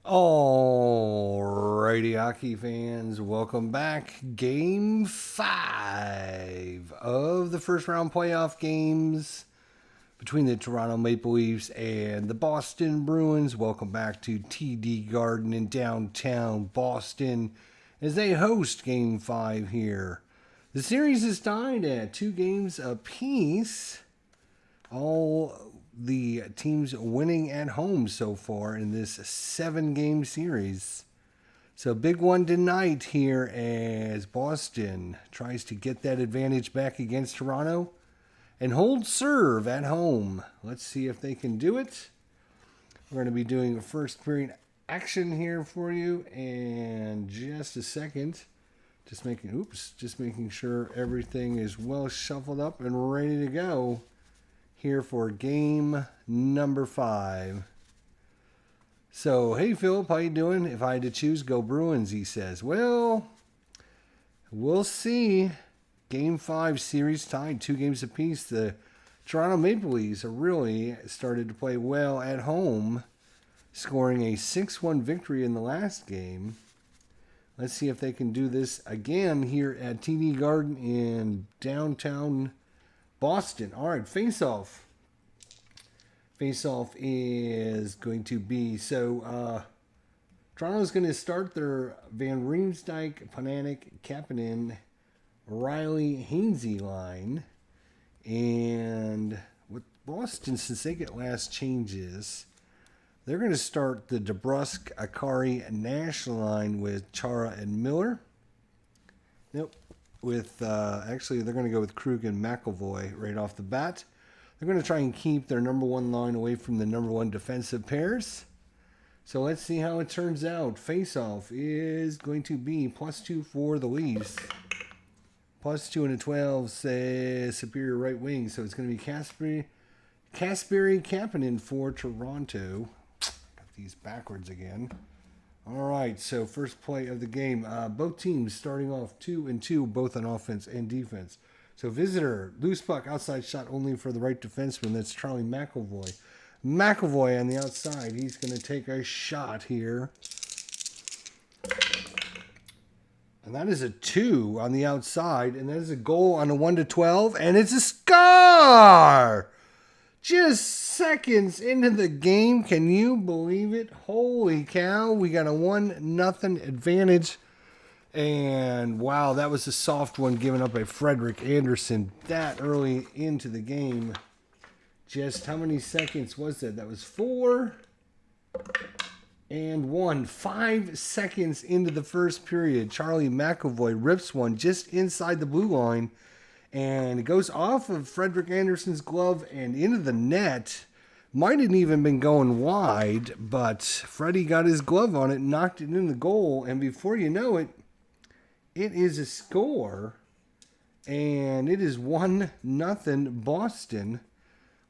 Alrighty, hockey fans, welcome back. Game 5 of the first round playoff games between the Toronto Maple Leafs and the Boston Bruins. Welcome back to TD Garden in downtown Boston as they host Game 5 here. The series is tied at 2 games apiece. All the teams winning at home so far in this 7-game series. So big one tonight here as Boston tries to get that advantage back against Toronto and hold serve at home. Let's see if they can do it. We're going to be doing a first period action here for you in just a second. Just making sure everything is well shuffled up and ready to go here for game number 5. So, hey Philip, how you doing? If I had to choose, go Bruins, he says. Well, we'll see. Game 5 series tied, 2 games apiece. The Toronto Maple Leafs have really started to play well at home, scoring a 6-1 victory in the last game. Let's see if they can do this again here at TD Garden in downtown Boston. All right, face-off. Face-off is going to be, Toronto's going to start their Van Riemsdyk, Pananik, Kapanen, Riley, Hainsey line. And with Boston, since they get last changes, they're going to start the DeBrusk, Akari, Nash line with Chara and Miller. Nope. Actually, they're going to go with Krug and McAvoy right off the bat. They're going to try and keep their number 1 line away from the number 1 defensive pairs. So let's see how it turns out. Face-off is going to be +2 for the Leafs. +2 and a 12 says superior right wing. So it's going to be Kasperi Kapanen for Toronto. Got these backwards again. All right, so first play of the game. Both teams starting off 2-2, both on offense and defense. So visitor, loose puck, outside shot only for the right defenseman. That's Charlie McAvoy. McAvoy on the outside. He's going to take a shot here. And that is a 2 on the outside. And that is a goal on a 1-12. And it's a score! Just seconds into the game. Can you believe it? Holy cow. We got a 1-0 advantage. And wow, that was a soft one given up by Frederik Andersen that early into the game. Just how many seconds was that? That was 4 and 1. 5 seconds into the first period. Charlie McAvoy rips one just inside the blue line. And it goes off of Frederik Andersen's glove and into the net. Might have even been going wide, but Freddie got his glove on it, knocked it in the goal, and before you know it, it is a score. And it is 1-0 Boston.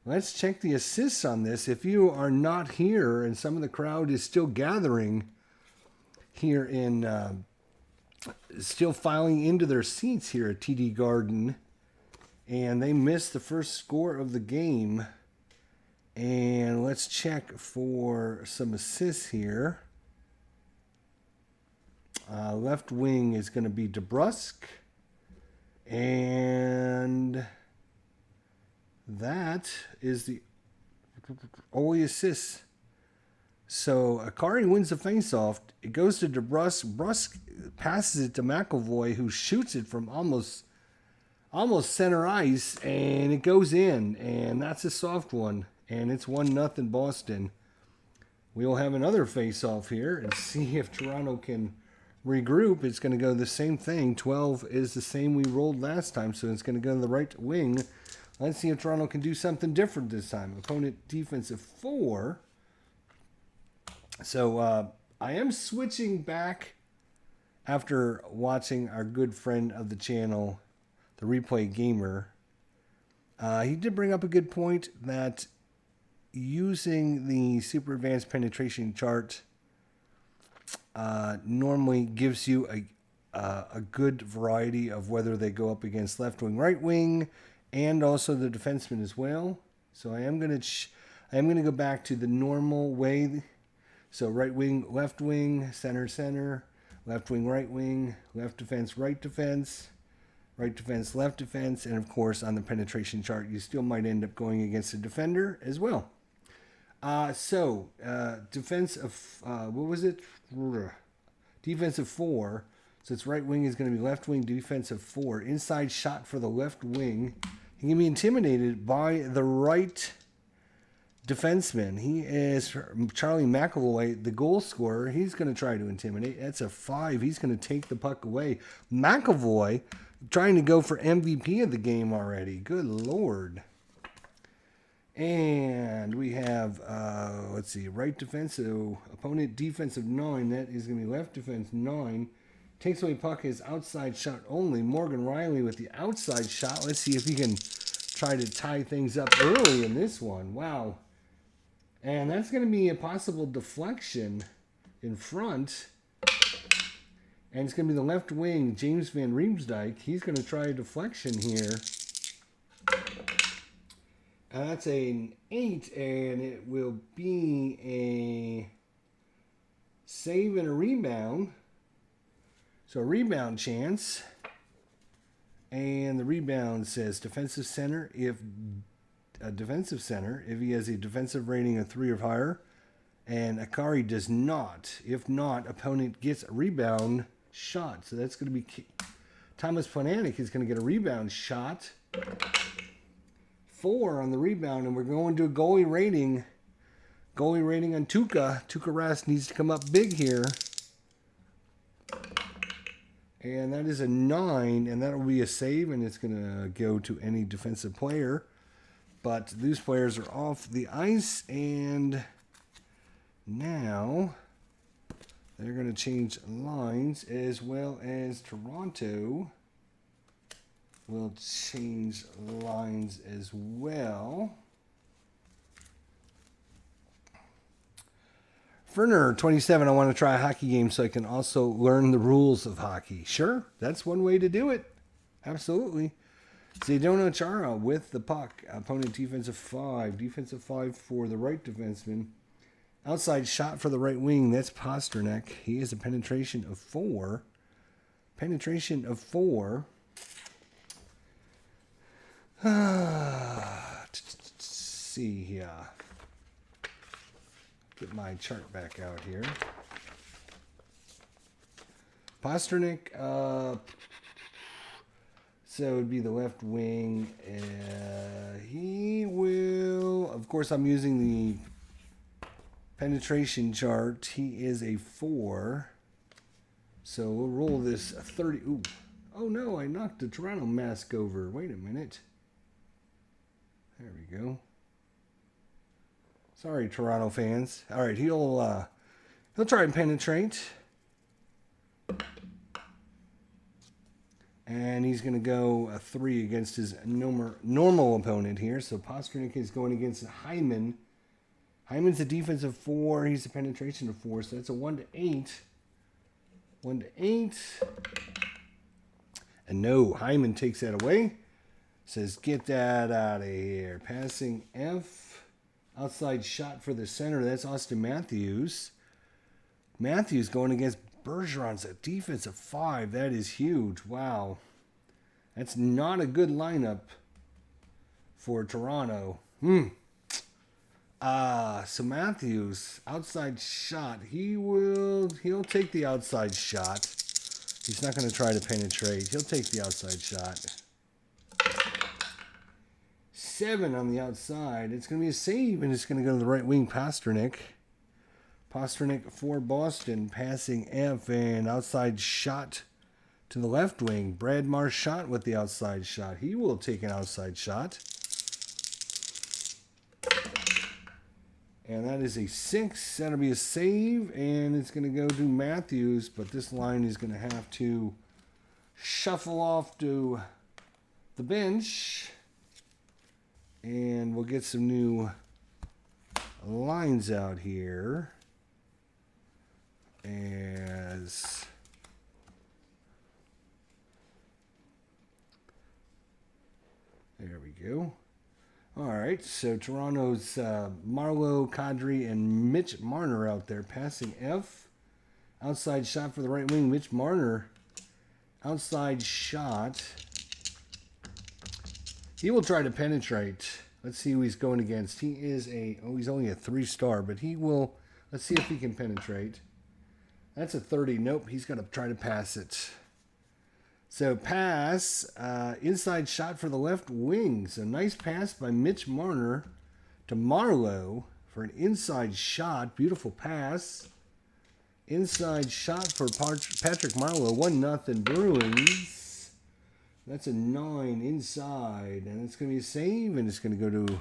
Let's check the assists on this. If you are not here and some of the crowd is still gathering here still filing into their seats here at TD Garden, and they missed the first score of the game. And let's check for some assists here. Left wing is going to be DeBrusk. And that is the only assist. So Akari wins the faceoff. It goes to DeBrusk. Brusk passes it to McAvoy, who shoots it from almost center ice, and it goes in, and that's a soft one, and it's 1-0 Boston. We'll have another face-off here and see if Toronto can regroup. It's going to go the same thing. 12 is the same we rolled last time, so it's going to go to the right wing. Let's see if Toronto can do something different this time. Opponent defensive 4. So I am switching back after watching our good friend of the channel, the Replay Gamer. He did bring up a good point that using the super advanced penetration chart normally gives you a good variety of whether they go up against left wing, right wing, and also the defenseman as well. So I am going to go back to the normal way. So right wing, left wing, center, center, left wing, left defense, right defense, left defense, and of course on the penetration chart, you still might end up going against a defender as well. Defense of, what was it? Defensive 4. So it's right wing is going to be left wing, defensive 4. Inside shot for the left wing. He can be intimidated by the right defenseman. He is Charlie McAvoy, the goal scorer. He's going to try to intimidate. That's a 5. He's going to take the puck away. McAvoy trying to go for MVP of the game already. Good Lord. And we have, let's see, right defense. So opponent defensive 9. That is going to be left defense 9. Takes away puck is outside shot only. Morgan Riley with the outside shot. Let's see if he can try to tie things up early in this one. Wow. And that's going to be a possible deflection in front. And it's going to be the left wing, James Van Riemsdyk. He's going to try a deflection here. That's an 8, and it will be a save and a rebound. So a rebound chance. And the rebound says defensive center if he has a defensive rating of 3 or higher. And Akari does not. If not, opponent gets a rebound shot. So that's going to be Thomas Planatic is going to get a rebound shot. 4 on the rebound, and we're going to a goalie rating. Goalie rating on Tuukka. Tuukka Rask needs to come up big here. And that is a 9, and that will be a save, and it's going to go to any defensive player. But these players are off the ice, and now they're going to change lines, as well as Toronto will change lines as well. Ferner, 27, I want to try a hockey game so I can also learn the rules of hockey. Sure, that's one way to do it. Absolutely. Zdeno Chara with the puck. Opponent defensive 5. Defensive 5 for the right defenseman. Outside shot for the right wing. That's Pasternak. He has a penetration of 4. Penetration of 4. Let's see here. Get my chart back out here. Pasternak, so it would be the left wing. He will, of course, I'm using the penetration chart. He is a 4. So we'll roll this 30. Ooh. Oh no, I knocked the Toronto mask over. Wait a minute. There we go. Sorry, Toronto fans. All right, he'll try and penetrate. And he's going to go a 3 against his normal opponent here. So Pasternak is going against Hyman. Hyman's a defensive 4. He's a penetration of 4. So that's a 1-8. 1-8. And no, Hyman takes that away. Says, get that out of here. Passing F. Outside shot for the center. That's Austin Matthews. Matthews going against Bergeron's a defensive 5. That is huge. Wow. That's not a good lineup for Toronto. So Matthews, outside shot. He'll take the outside shot. He's not going to try to penetrate. He'll take the outside shot. 7 on the outside. It's going to be a save, and it's going to go to the right wing, Pasternak. Pasternak for Boston, passing F, and outside shot to the left wing. Brad Marchand with the outside shot. He will take an outside shot. And that is a 6. That'll be a save, and it's going to go to Matthews, but this line is going to have to shuffle off to the bench. And we'll get some new lines out here. As there we go. All right. right, so Toronto's Marleau, Kadri, and Mitch Marner out there passing F. Outside shot for the right wing, Mitch Marner. Outside shot. He will try to penetrate. Let's see who he's going against. He is he's only a 3-star, but he will, let's see if he can penetrate. That's a 30. Nope, he's going to try to pass it. So pass, inside shot for the left wing. So nice pass by Mitch Marner to Marleau for an inside shot. Beautiful pass. Inside shot for Patrick Marleau. 1-0 Bruins. That's a 9 inside. And it's going to be a save. And it's going to go to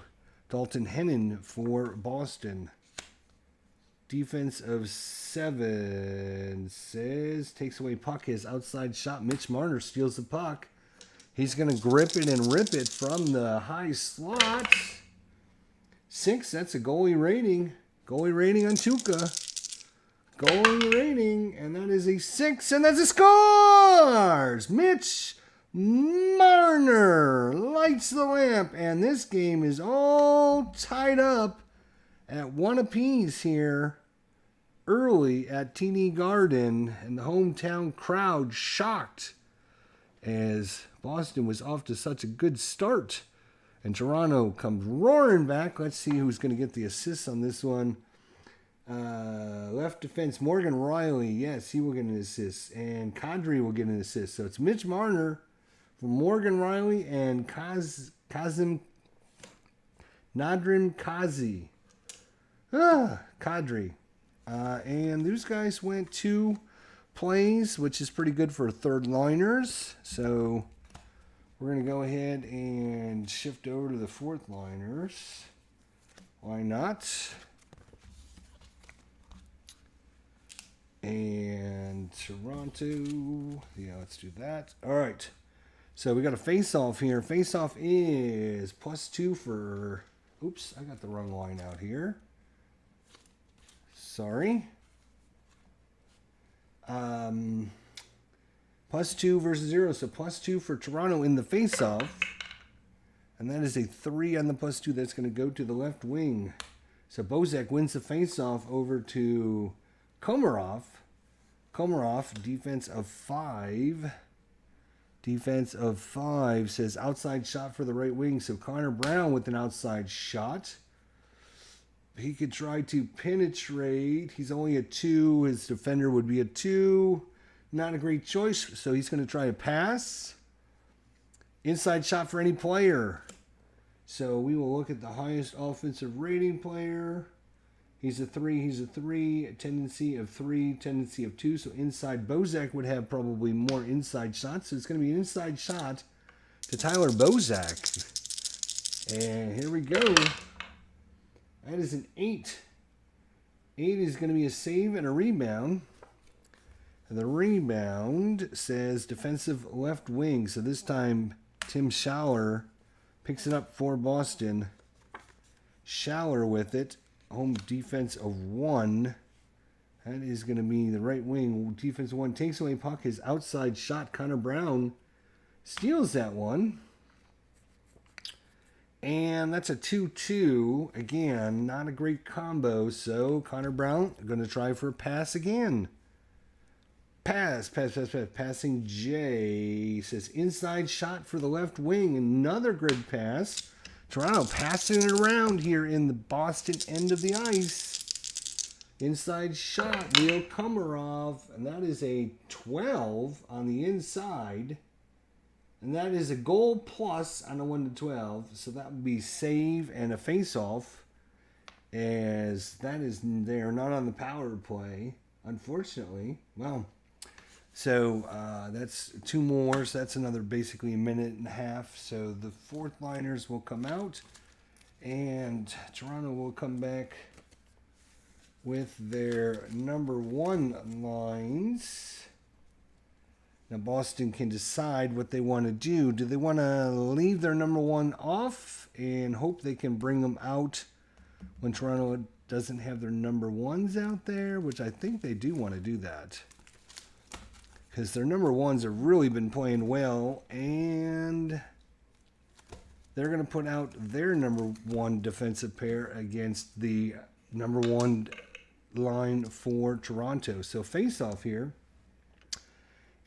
Dalton Hennon for Boston. Defense of 7 says takes away puck. His outside shot. Mitch Marner steals the puck. He's going to grip it and rip it from the high slot. 6. That's a goalie rating. Goalie rating on Chuka. Goalie rating. And that is a 6. And that's a scores. Mitch Marner lights the lamp. And this game is all tied up at 1 apiece here. Early at TD Garden, and the hometown crowd shocked as Boston was off to such a good start. And Toronto comes roaring back. Let's see who's going to get the assists on this one. Left defense, Morgan Riley. Yes, he will get an assist. And Kadri will get an assist. So it's Mitch Marner for Morgan Riley and Nadrim Kazi. Kadri. And these guys went 2 plays, which is pretty good for third liners. So we're going to go ahead and shift over to the fourth liners. Why not? And Toronto. Yeah, let's do that. All right. So we got a face-off here. Face-off is +2 for... Oops, I got the wrong line out here. Sorry. +2 versus 0. So +2 for Toronto in the face-off. And that is a 3 on the +2. That's going to go to the left wing. So Bozak wins the face-off over to Komarov. Komarov, defense of 5. Defense of 5 says outside shot for the right wing. So Connor Brown with an outside shot. He could try to penetrate. He's only a 2. His defender would be a 2. Not a great choice. So he's going to try to pass. Inside shot for any player. So we will look at the highest offensive rating player. He's a 3. He's a 3. A tendency of 3. Tendency of 2. So inside Bozak would have probably more inside shots. So it's going to be an inside shot to Tyler Bozak. And here we go. That is an 8. 8 is going to be a save and a rebound. And the rebound says defensive left wing. So this time Tim Schaller picks it up for Boston. Schaller with it. Home defense of 1. That is going to be the right wing. Defense 1 takes away puck. His outside shot. Connor Brown steals that one. And that's a 2-2. Again, not a great combo. So Connor Brown going to try for a pass again. Passing J. Says inside shot for the left wing. Another grid pass. Toronto passing it around here in the Boston end of the ice. Inside shot. Leo Komarov. And that is a 12 on the inside. And that is a goal plus on a 1-12. So that would be save and a face-off. As that is, they are not on the power play, unfortunately. Well, so that's 2 more. So that's another basically a minute and a half. So the fourth liners will come out. And Toronto will come back with their number 1 lines. Now, Boston can decide what they want to do. Do they want to leave their number 1 off and hope they can bring them out when Toronto doesn't have their number 1s out there? Which I think they do want to do that. Because their number 1s have really been playing well. And they're going to put out their #1 defensive pair against the #1 line for Toronto. So face off here.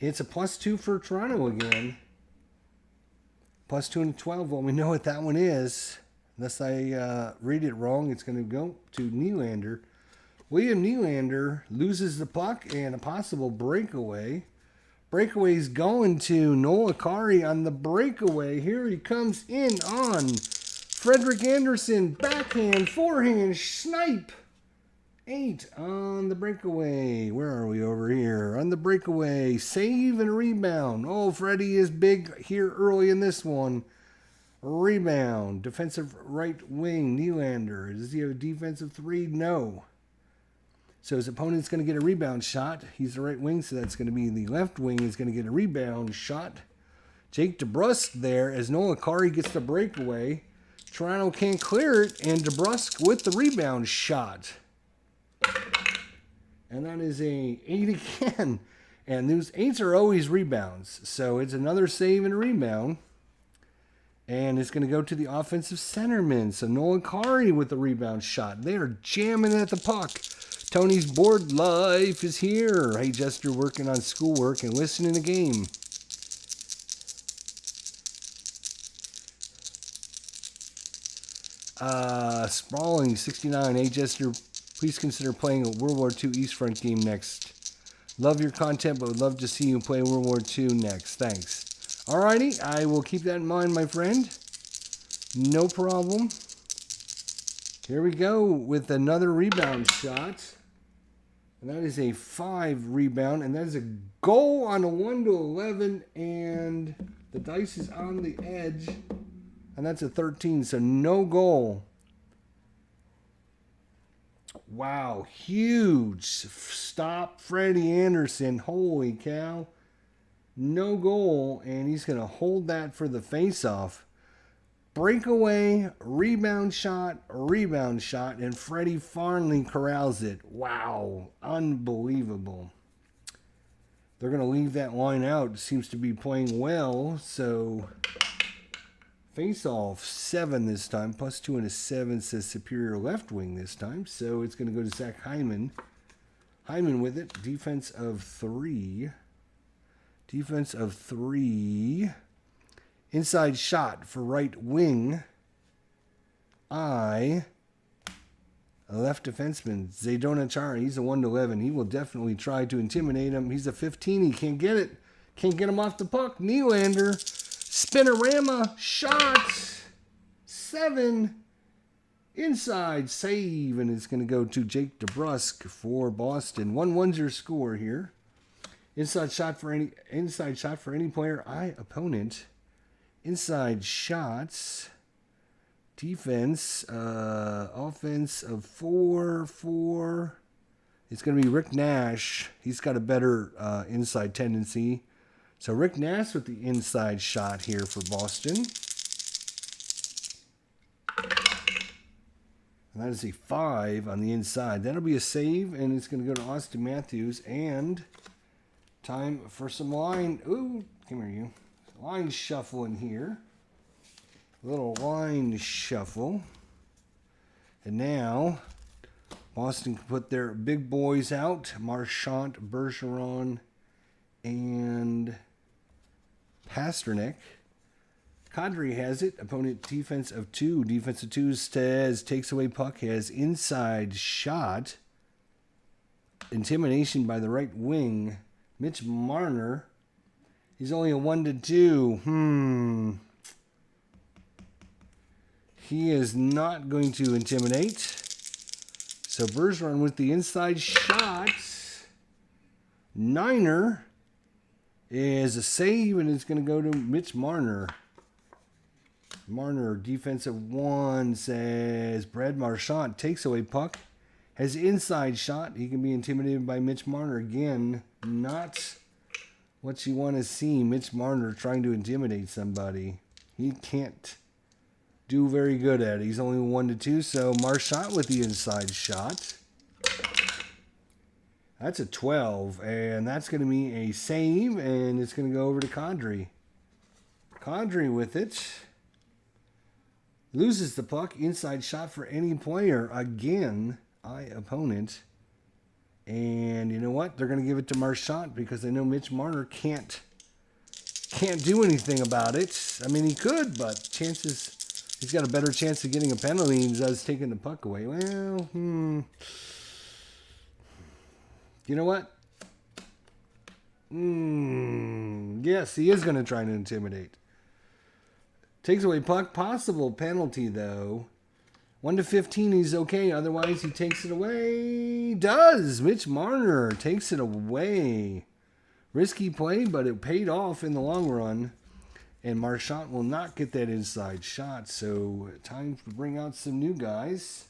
It's a +2 for Toronto again. +2 and 12. Well, we know what that one is. Unless I read it wrong, it's going to go to Nylander. William Nylander loses the puck and a possible breakaway. Breakaway's going to Noel Acciari on the breakaway. Here he comes in on Frederik Andersen. Backhand, forehand, snipe. 8 on the breakaway. Where are we over here? On the breakaway. Save and rebound. Oh, Freddie is big here early in this one. Rebound. Defensive right wing. Nylander. Does he have a defensive 3? No. So his opponent's going to get a rebound shot. He's the right wing, so that's going to be the left wing is going to get a rebound shot. Jake DeBrusk there as Noel Acciari gets the breakaway. Toronto can't clear it, and DeBrusk with the rebound shot. And that is a 8 again. And those 8s are always rebounds. So it's another save and a rebound. And it's going to go to the offensive centerman. So Noel Acciari with the rebound shot. They are jamming at the puck. Tony's board life is here. Hey, Jester, working on schoolwork and listening to the game. Sprawling 69. Hey, Jester, please consider playing a World War II East Front game next. Love your content, but would love to see you play World War II next. Thanks. Alrighty, I will keep that in mind, my friend. No problem. Here we go with another rebound shot. And that is a 5 rebound. And that is a goal on a 1-11. And the dice is on the edge. And that's a 13, so no goal. Wow, huge stop, Freddie Andersen. Holy cow. No goal, and he's going to hold that for the face-off. Breakaway, rebound shot, and Freddie Farnley corrals it. Wow, unbelievable. They're going to leave that line out. Seems to be playing well, so face-off 7 this time. +2 and a 7 says superior left wing this time, so it's going to go to Zach Hyman. Hyman with it, defense of 3. Defense of 3. Inside shot for right wing. A left defenseman, Zdeno Chara. He's a 1-11. He will definitely try to intimidate him. He's a 15. He can't get it. Can't get him off the puck. Nylander. Spinorama. Shot. 7. Inside save. And it's going to go to Jake DeBrusk for Boston. 1-1's your score here. Inside shot for any player, opponent. Inside shots. Defense, offense of 4. It's going to be Rick Nash. He's got a better inside tendency. So Rick Nash with the inside shot here for Boston. And that is a 5 on the inside. That'll be a save, and it's going to go to Austin Matthews. And time for some line. Ooh, come here, you. Line shuffle in here. A little line shuffle. And now, Boston can put their big boys out. Marchand, Bergeron, and Pasternak. Kadri has it. Opponent defense of 2. Defense of 2 says takes away puck. Has inside shot. Intimidation by the right wing. Mitch Marner. He's only a 1-2. He is not going to intimidate. So Bergeron with the inside shot. Niner is a save, and it's going to go to Mitch Marner. Marner, defensive 1, says Brad Marchand takes away puck. Has inside shot. He can be intimidated by Mitch Marner. Again, not what you want to see. Mitch Marner trying to intimidate somebody. He can't do very good at it. He's only 1-2, so Marchand with the inside shot. That's a 12, and that's going to be a save, and it's going to go over to Kadri. Kadri with it. Loses the puck. Inside shot for any player. Again, opponent. And you know what? They're going to give it to Marchand because they know Mitch Marner can't do anything about it. I mean, he could, but he's got a better chance of getting a penalty than he does taking the puck away. Well, you know what? Yes, he is going to try to intimidate. Takes away puck. Possible penalty, though. 1-15, he's okay. Otherwise, he takes it away. Does. Mitch Marner takes it away. Risky play, but it paid off in the long run. And Marchand will not get that inside shot. So, time to bring out some new guys.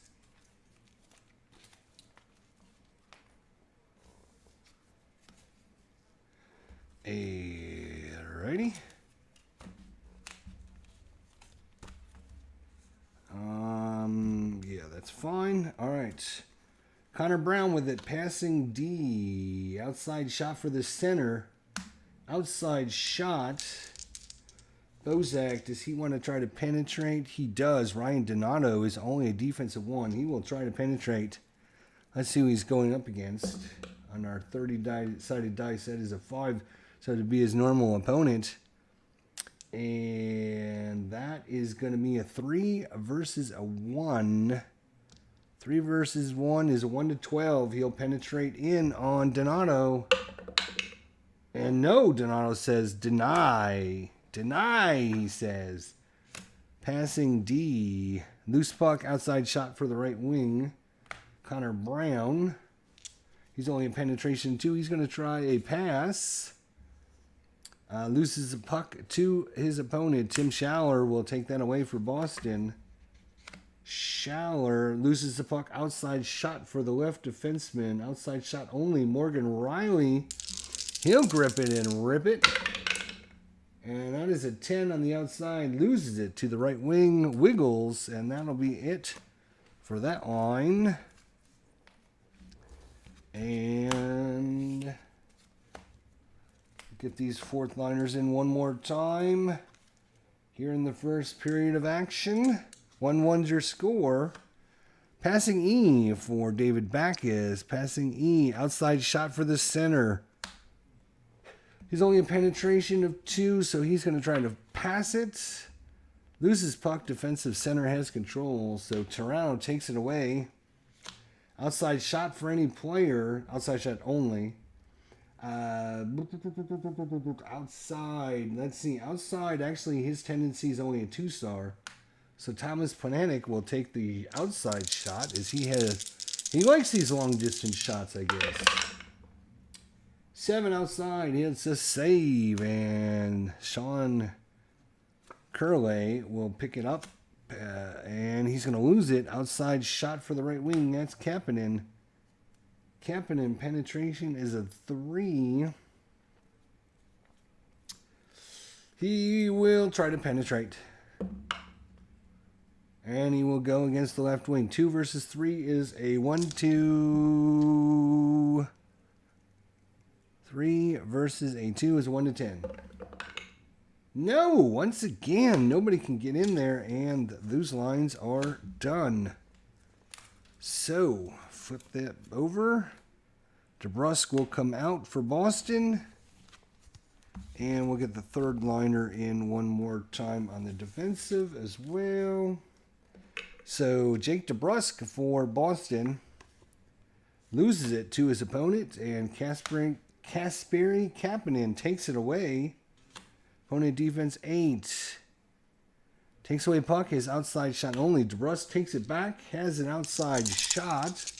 Alrighty. Yeah, that's fine. All right. Connor Brown with it. Passing D. Outside shot for the center. Outside shot. Bozak, does he want to try to penetrate? He does. Ryan Donato is only a defensive one. He will try to penetrate. Let's see who he's going up against. On our 30-sided dice, that is a 5. So to be his normal opponent. And that is going to be a 3 versus a 1. 3 versus 1 is a 1-12. He'll penetrate in on Donato. And no, Donato says deny. Deny, he says. Passing D. Loose puck, outside shot for the right wing. Connor Brown. He's only in penetration 2. He's going to try a pass. Loses the puck to his opponent. Tim Schaller will take that away for Boston. Schaller loses the puck. Outside shot for the left defenseman. Outside shot only. Morgan Riley. He'll grip it and rip it. And that is a 10 on the outside. Loses it to the right wing. Wiggles. And that'll be it for that line. And get these fourth liners in one more time. Here in the first period of action. 1-1's your score. Passing E for David Backus. Passing E. Outside shot for the center. He's only a penetration of 2, so he's going to try to pass it. Loses puck. Defensive center has control, so Toronto takes it away. Outside shot for any player. Outside shot only. Outside. Let's see. Outside, actually, his tendency is only a 2-star. So Thomas Pananik will take the outside shot as he likes these long distance shots, I guess. 7 outside. It's a save. And Sean Curley will pick it up. And he's going to lose it. Outside shot for the right wing. That's Kapanen. Kapanen penetration is a 3. He will try to penetrate. And he will go against the left wing. 2 versus 3 is a 1-2. 3 versus a 2 is 1-10. No, once again, nobody can get in there, and those lines are done. So, flip that over. DeBrusk will come out for Boston. And we'll get the third liner in one more time on the defensive as well. So, Jake DeBrusk for Boston loses it to his opponent, and Kasperi Kapanen takes it away. Opponent defense 8. Takes away puck, his outside shot only. DeBrusk takes it back, has an outside shot.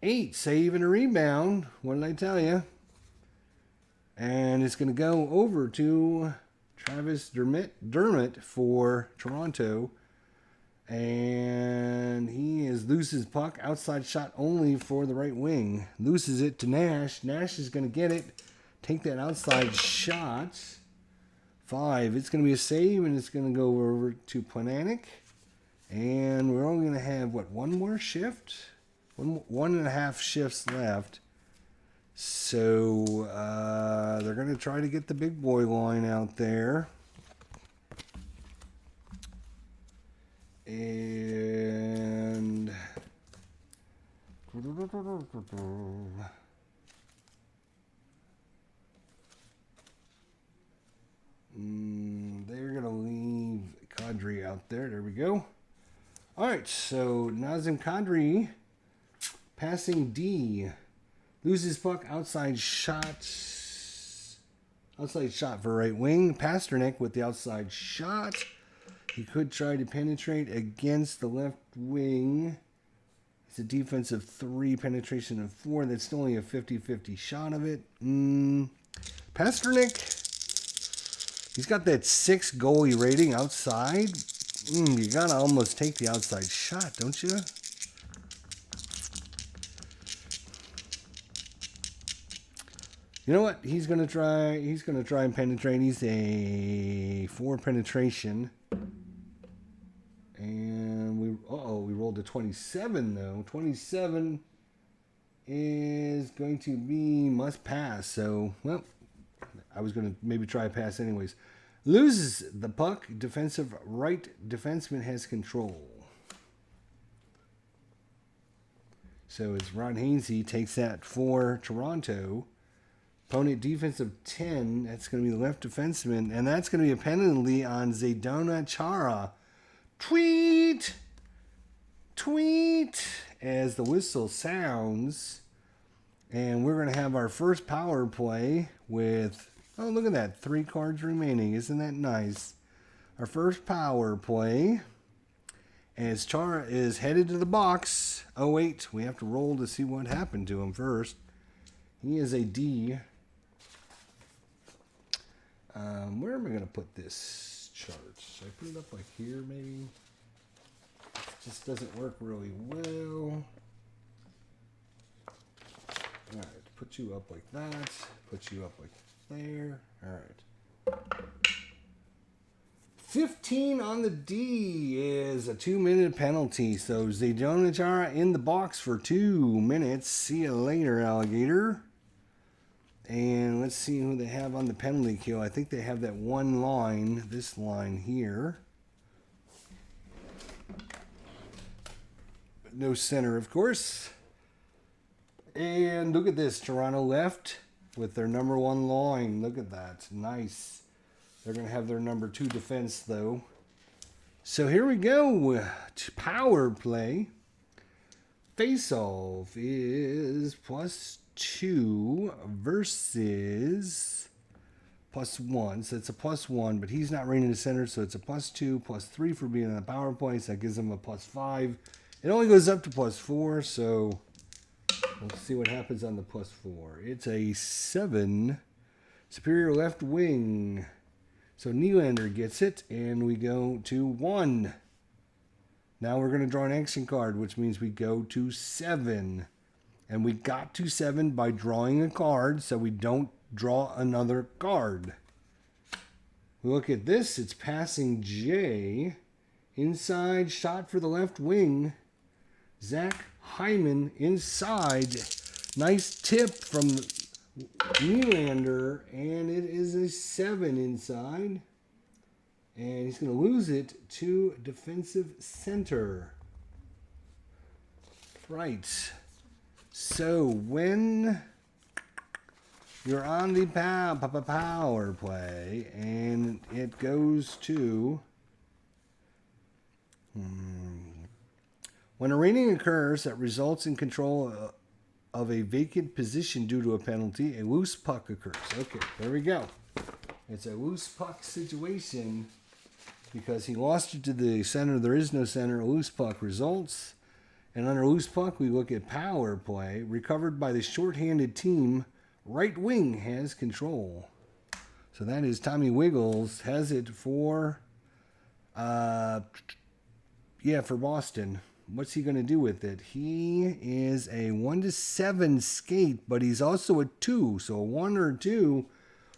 8, save and a rebound. What did I tell you? And it's going to go over to Travis Dermott for Toronto. And he loses puck, outside shot only for the right wing. Loses it to Nash. Nash is going to get it. Take that outside shot. 5. It's going to be a save, and it's going to go over to Pananik. And we're only going to have, what, one more shift? One and a half shifts left. So they're going to try to get the big boy line out there. And they're going to leave Kadri out there. There we go. All right, so Nazem Kadri passing D. Loses puck, outside shot for right wing. Pasternak with the outside shot. He could try to penetrate against the left wing. It's a defensive 3, penetration of 4. That's only a 50-50 shot of it. Pasternak, he's got that 6 goalie rating outside. You gotta almost take the outside shot, don't you? You know what? He's gonna try and penetrate. He's a 4 penetration. And we rolled a 27 though. 27 is going to be must pass. So, well, I was going to maybe try a pass anyways. Loses the puck. Defensive right defenseman has control. So it's Ron Hainsey takes that for Toronto. Opponent defensive 10. That's going to be the left defenseman. And that's going to be a penalty on Zdeno Chara. Tweet as the whistle sounds, and we're going to have our first power play with, oh, look at that, 3 cards remaining. Isn't that nice? Our first power play as Chara is headed to the box. Oh wait, we have to roll to see what happened to him first. He is a D. Where am I going to put this chart? Should I put it up like here maybe? It just doesn't work really well. Alright, put you up like that. Put you up like there. Alright. 15 on the D is a 2-minute penalty. So Zdeno Chara in the box for 2 minutes. See you later, alligator. And let's see who they have on the penalty kill. I think they have that one line, this line here. No center, of course. And look at this, Toronto left with their number 1 line. Look at that, nice. They're going to have their number 2 defense, though. So here we go, power play. Face-off is +2 versus +1. So it's a +1, but he's not rated in the center, so it's a +2, +3 for being on the power play. So that gives him a +5. It only goes up to +4, so let's see what happens on the +4. It's a 7. Superior left wing. So Nylander gets it, and we go to 1. Now we're going to draw an action card, which means we go to 7. And we got to 7 by drawing a card, so we don't draw another card. We look at this. It's passing J. Inside shot for the left wing. Zach Hyman inside. Nice tip from Nylander, and it is a 7 inside. And he's going to lose it to defensive center. Right. So when you're on the power play and it goes to when a rating occurs that results in control of a vacant position due to a penalty, a loose puck occurs. Okay, there we go. It's a loose puck situation because he lost it to the center. There is no center. A loose puck results. And under loose puck, we look at power play. Recovered by the shorthanded team, right wing has control. So that is Tommy Wiggles has it for, for Boston. What's he going to do with it? He is a 1-7 skate, but he's also a 2. So a 1 or a 2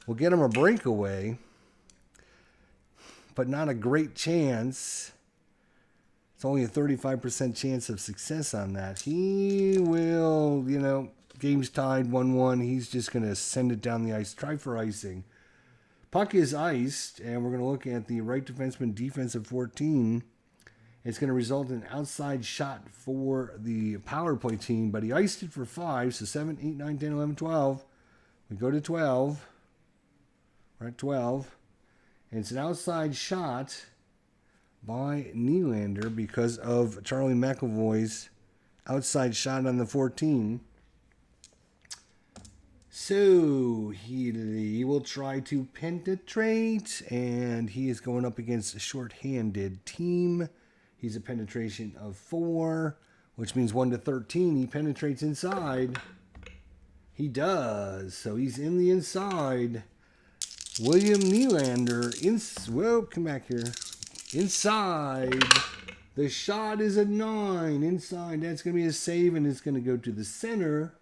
will get him a breakaway, but not a great chance. It's only a 35% chance of success on that. He will, game's tied 1-1. He's just going to send it down the ice. Try for icing. Puck is iced, and we're going to look at the right defenseman defensive 14. It's going to result in an outside shot for the power play team, but he iced it for 5, so 7, 8, 9, 10, 11, 12. We go to 12. We're at 12. And it's an outside shot by Nylander because of Charlie McAvoy's outside shot on the 14. So he will try to penetrate, and he is going up against a short-handed team. He's a penetration of 4, which means 1 to 13. He penetrates inside. He does. So he's in the inside. William Nylander, whoa, come back here. Inside. The shot is a 9. Inside. That's going to be a save, and it's going to go to the center.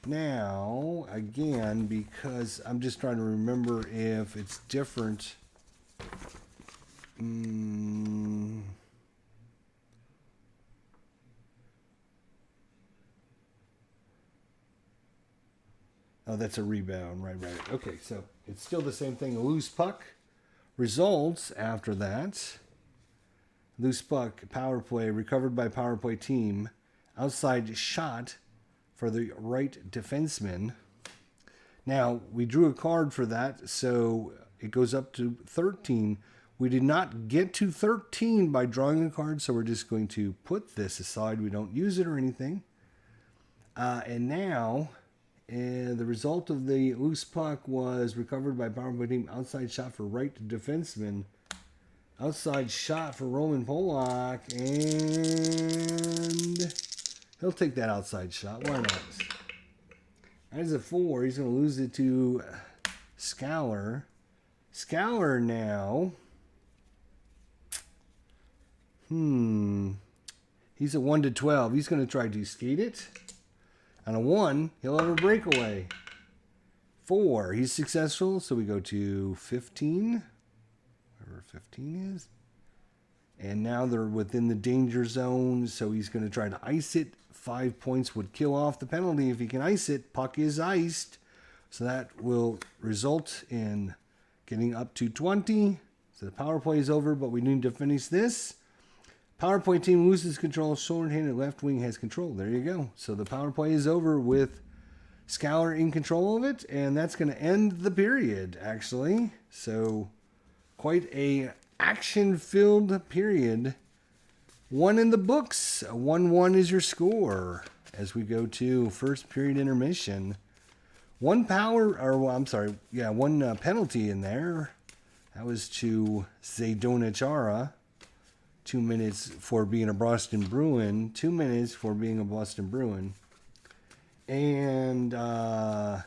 Now, again, because I'm just trying to remember if it's different. Oh, that's a rebound. Right. Okay, so it's still the same thing. A loose puck results after that. Loose puck, power play, recovered by power play team. Outside shot for the right defenseman. Now, we drew a card for that, so it goes up to 13. We did not get to 13 by drawing a card, so we're just going to put this aside. We don't use it or anything. And now, the result of the loose puck was recovered by power play team. Outside shot for right defenseman. Outside shot for Roman Polak. And he'll take that outside shot. Why not? As a 4, he's going to lose it to Scalar. Scalar now. He's a 1 to 12. He's going to try to skate it. On a 1, he'll have a breakaway. 4, he's successful, so we go to 15. Wherever 15 is. And now they're within the danger zone, so he's going to try to ice it. 5 points would kill off the penalty if he can ice it. Puck is iced, so that will result in getting up to 20. So the power play is over, but we need to finish this. Power play team loses control. Short-handed left wing has control. There you go. So the power play is over with Scalar in control of it, and that's going to end the period, actually. So quite a action-filled period. 1 in the books. 1-1 is your score as we go to first period intermission. One penalty in there. That was to Zdeno Chara. 2 minutes for being a Boston Bruin. 2 minutes for being a Boston Bruin. And now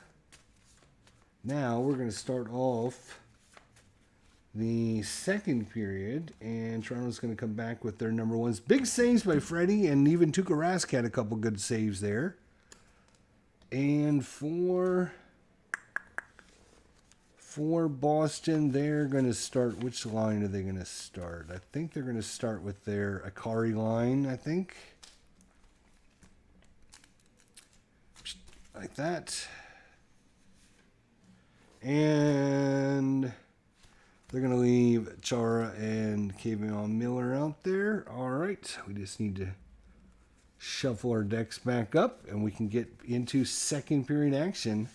we're going to start off the second period. And Toronto's going to come back with their number ones. Big saves by Freddie, and even Tuukka Rask had a couple good saves there. And for Boston, they're going to start. Which line are they going to start? I think they're going to start with their Akari line, I think. Like that. And they're going to leave Chara and Kavion Miller out there. All right. We just need to shuffle our decks back up, and we can get into second period action.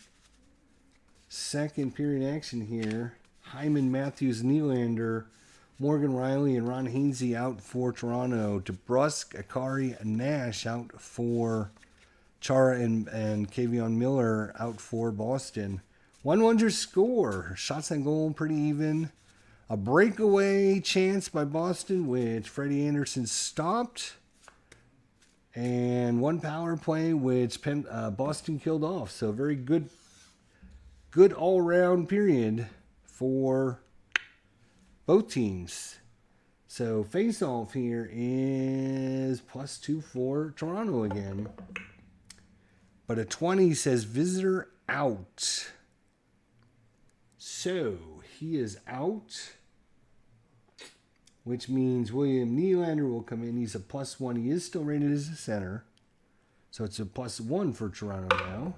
Second period action here. Hyman, Matthews, Nylander, Morgan Riley, and Ron Hainsey out for Toronto. DeBrusk, Akari, Nash out for Chara, and Kavion Miller out for Boston. 1-1's your score. Shots on goal pretty even. A breakaway chance by Boston, which Freddie Anderson stopped. And one power play, which Boston killed off. So very good all-around period for both teams. So face-off here is +2 for Toronto again. But a 20 says visitor out. So he is out, which means William Nylander will come in. He's a +1. He is still rated as a center. So it's a +1 for Toronto now.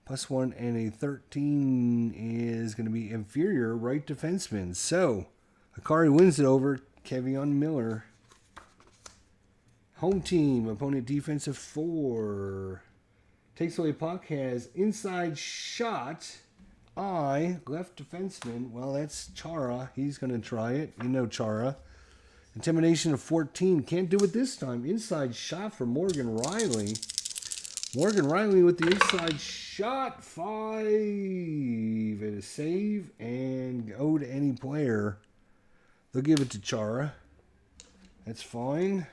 +1, and a 13 is going to be inferior right defenseman. So Akari wins it over. Kevion Miller. Home team, opponent defensive 4. Takes away puck, has inside shot. Left defenseman. Well, that's Chara. He's going to try it. You know Chara. Intimidation of 14. Can't do it this time. Inside shot for Morgan Riley. Morgan Riley with the inside shot. 5. And a save. And go to any player. They'll give it to Chara. That's fine.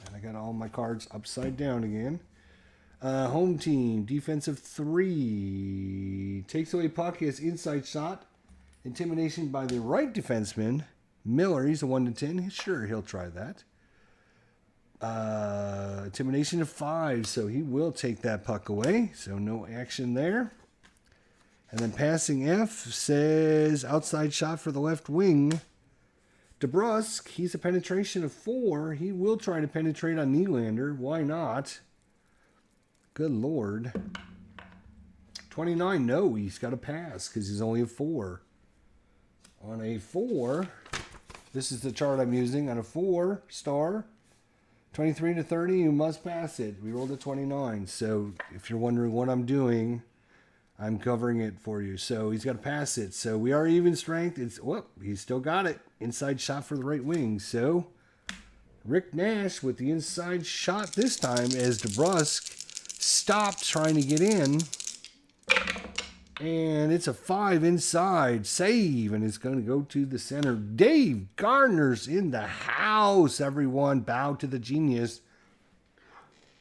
And I got all my cards upside down again. Home team, defensive 3. Takes away puck, has inside shot. Intimidation by the right defenseman. Miller, he's a 1 to 10. Sure, he'll try that. Intimidation of 5, so he will take that puck away. So no action there. And then passing F says outside shot for the left wing. DeBrusque, he's a penetration of 4. He will try to penetrate on Nylander. Why not? Good Lord. 29, no, he's got to pass because he's only a 4. On a 4, this is the chart I'm using. On a 4 star, 23 to 30, you must pass it. We rolled a 29. So if you're wondering what I'm doing, I'm covering it for you. So he's got to pass it. So we are even strength. He's still got it. Inside shot for the right wing. So Rick Nash with the inside shot this time as DeBrusque stopped trying to get in. And it's a 5 inside save. And it's going to go to the center. Dave Gardner's in the house. Everyone bow to the genius.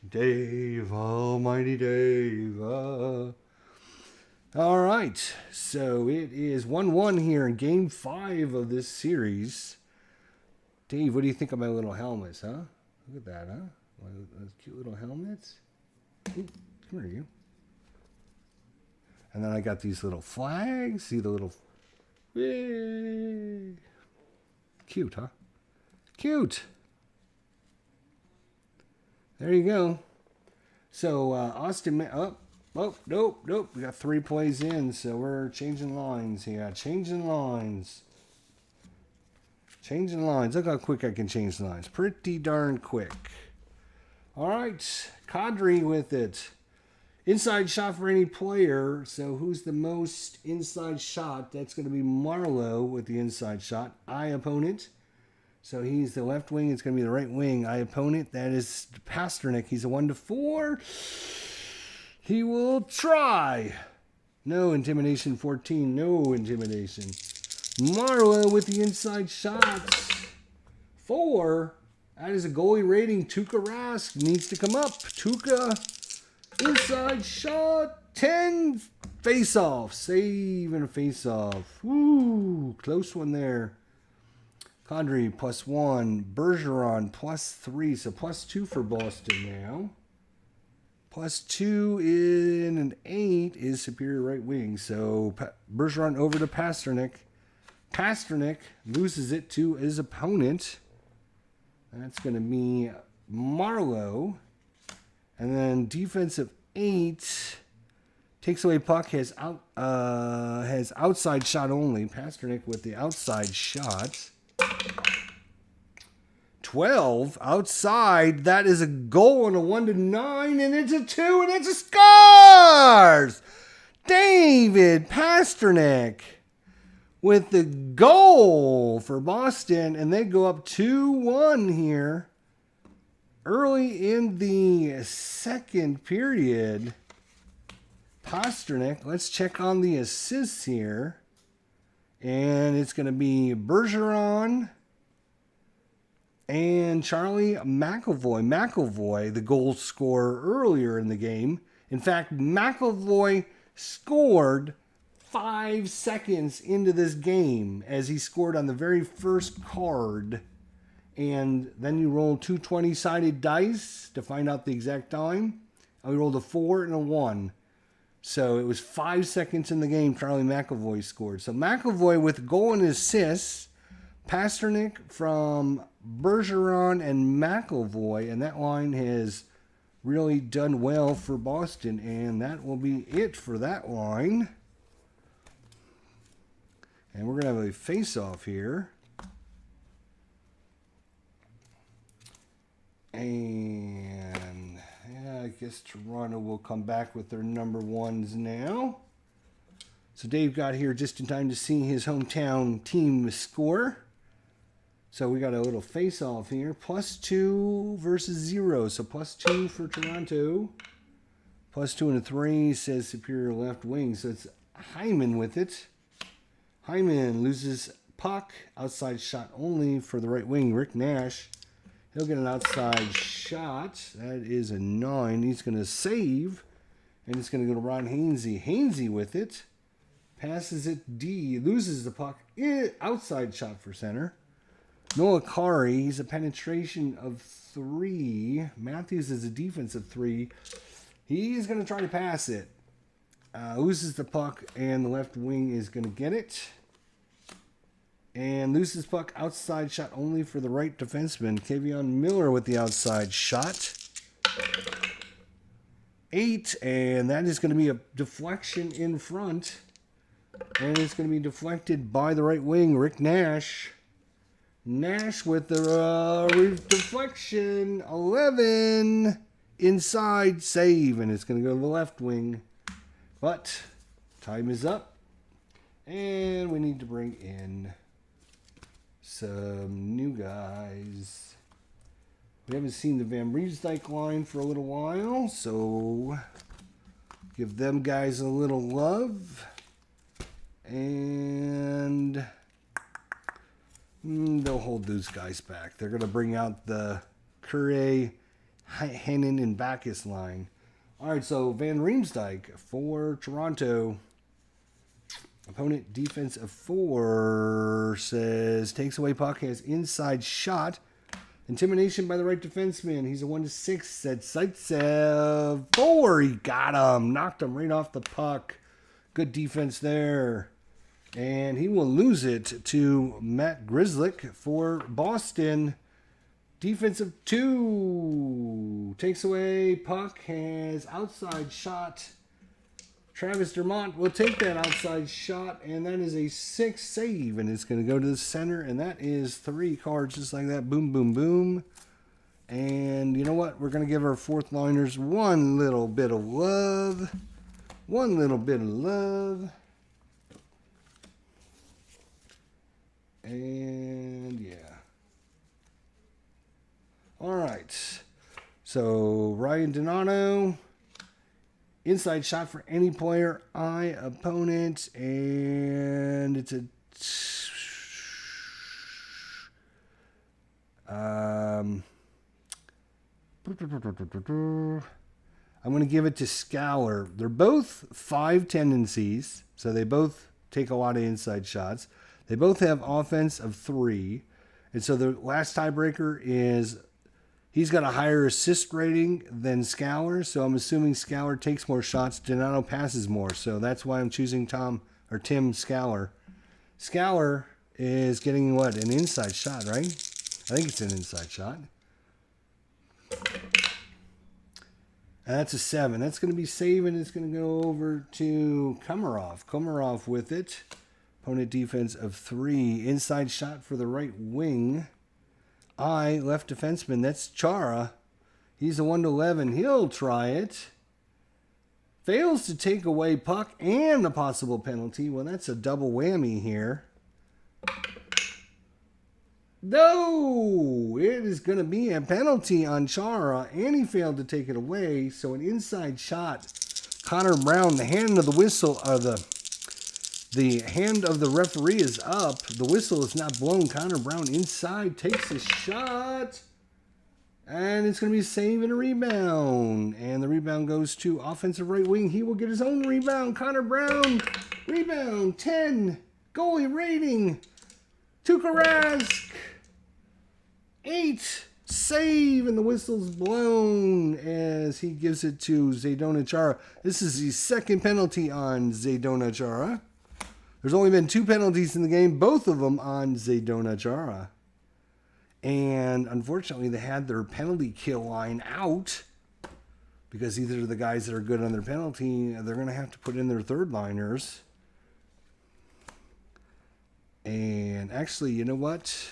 Dave, almighty Dave. All right. So it is 1-1 here in game 5 of this series. Dave, what do you think of my little helmets, huh? Look at that, huh? Those cute little helmets. Ooh, come here, you. And then I got these little flags. See the little... Yay. Cute, huh? Cute. There you go. So, Austin... nope. We got 3 plays in, so we're changing lines here. Changing lines. Look how quick I can change lines. Pretty darn quick. All right. Kadri with it. Inside shot for any player. So who's the most inside shot? That's going to be Marlowe with the inside shot. Opponent. So he's the left wing. It's going to be the right wing. Opponent. That is Pasternak. He's a 1 to 4. He will try. No intimidation. 14. No intimidation. Marlowe with the inside shots. 4. That is a goalie rating. Tuukka Rask needs to come up. Tuukka. Inside shot, 10, face-off, save and a face-off. Woo, close one there. Kadri +1, Bergeron +3, so +2 for Boston now. +2 in an 8 is superior right wing, so Bergeron over to Pasternak. Pasternak loses it to his opponent. That's going to be Marlowe. And then defensive 8 takes away puck, has outside shot only. Pasternak with the outside shot. 12 outside. That is a goal on a 1 to 9, and it's a 2, and it's a scores. David Pasternak with the goal for Boston, and they go up 2-1 here. Early in the second period, Pasternak, let's check on the assists here. And it's going to be Bergeron and Charlie McAvoy. McAvoy, the goal scorer earlier in the game. In fact, McAvoy scored 5 seconds into this game as he scored on the very first card. And then you roll 2 20-sided dice to find out the exact time. And we rolled a 4 and a 1. So it was 5 seconds in the game Charlie McAvoy scored. So McAvoy with goal and assists. Pasternak from Bergeron and McAvoy. And that line has really done well for Boston. And that will be it for that line. And we're going to have a face-off here. And yeah, I guess Toronto will come back with their number ones now. So Dave got here just in time to see his hometown team score. So we got a little face-off here. +2 versus 0. So +2 for Toronto. +2 and a 3 says superior left wing. So it's Hyman with it. Hyman loses puck. Outside shot only for the right wing. Rick Nash. He'll get an outside shot. That is a 9. He's going to save. And it's going to go to Ron Hainsey. Hainsey with it. Passes it D. Loses the puck. Outside shot for center. Noah Kari. He's a penetration of 3. Matthews is a defense of 3. He's going to try to pass it. Loses the puck. And the left wing is going to get it. And loses puck. Outside shot only for the right defenseman. Kavion Miller with the outside shot. 8. And that is going to be a deflection in front. And it's going to be deflected by the right wing, Rick Nash. Nash with the deflection. 11. Inside save. And it's going to go to the left wing. But time is up. And we need to bring in some new guys. We haven't seen the Van Riemsdyk line for a little while. So give them guys a little love. And they'll hold those guys back. They're going to bring out the Curry, Hennen, and Bacchus line. All right, so Van Riemsdyk for Toronto. Opponent defense of 4 says takes away puck, has inside shot. Intimidation by the right defenseman. He's a 1-6. Said Zaitsev 4. He got him. Knocked him right off the puck. Good defense there. And he will lose it to Matt Grzelcyk for Boston. Defensive 2. Takes away puck. Has outside shot. Travis Dermott will take that outside shot. And that is a 6 save. And it's going to go to the center. And that is 3 cards just like that. Boom, boom, boom. And you know what? We're going to give our fourth liners one little bit of love. One little bit of love. And yeah. All right. So Ryan Donato. Inside shot for any player, opponent. And it's a... I'm going to give it to Scalar. They're both 5 tendencies, so they both take a lot of inside shots. They both have offense of 3. And so the last tiebreaker is he's got a higher assist rating than Scalar, so I'm assuming Scalar takes more shots. Donato passes more, so that's why I'm choosing Tim Scalar. Scalar is getting what? An inside shot, right? I think it's an inside shot. And that's a 7. That's going to be saving. It's going to go over to Komarov. Komarov with it. Opponent defense of 3. Inside shot for the right wing. Left defenseman. That's Chara. He's a 1-11. He'll try it. Fails to take away puck and a possible penalty. Well, that's a double whammy here. No! It is going to be a penalty on Chara, and he failed to take it away. So an inside shot. Connor Brown, the hand of the whistle, the hand of the referee is up. The whistle is not blown. Connor Brown inside takes a shot. And it's going to be a save and a rebound. And the rebound goes to offensive right wing. He will get his own rebound. Connor Brown, rebound, 10. Goalie rating, Tuukka Rask. 8. Save, and the whistle's blown as he gives it to Zdeno Chara. This is the second penalty on Zdeno Chara. There's only been 2 penalties in the game, both of them on Zdeno Chara. And unfortunately, they had their penalty kill line out because either of the guys that are good on their penalty, they're going to have to put in their third liners. And actually, you know what?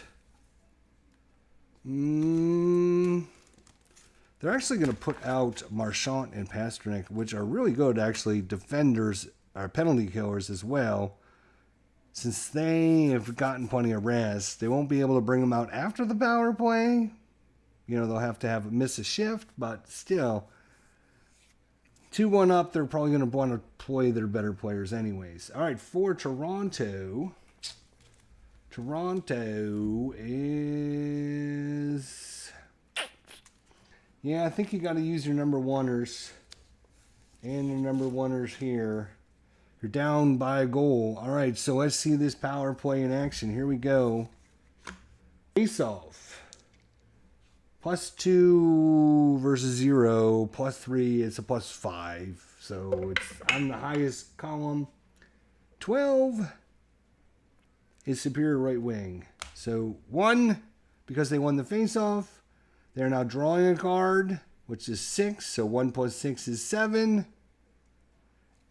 They're actually going to put out Marchand and Pastrnak, which are really good, actually, defenders or penalty killers as well. Since they have gotten plenty of rest, they won't be able to bring them out after the power play. You know, they'll have to miss a shift, but still, 2-1 up, they're probably going to want to play their better players anyways. All right, for Toronto, Toronto is, yeah, I think you got to use your number oneers and your number oneers here. You're down by a goal. All right, so let's see this power play in action. Here we go. Face-off. +2 versus 0. +3, it's a +5. So it's on the highest column. 12 is superior right wing. So 1, because they won the face-off, they're now drawing a card, which is 6. So 1 + 6 is 7.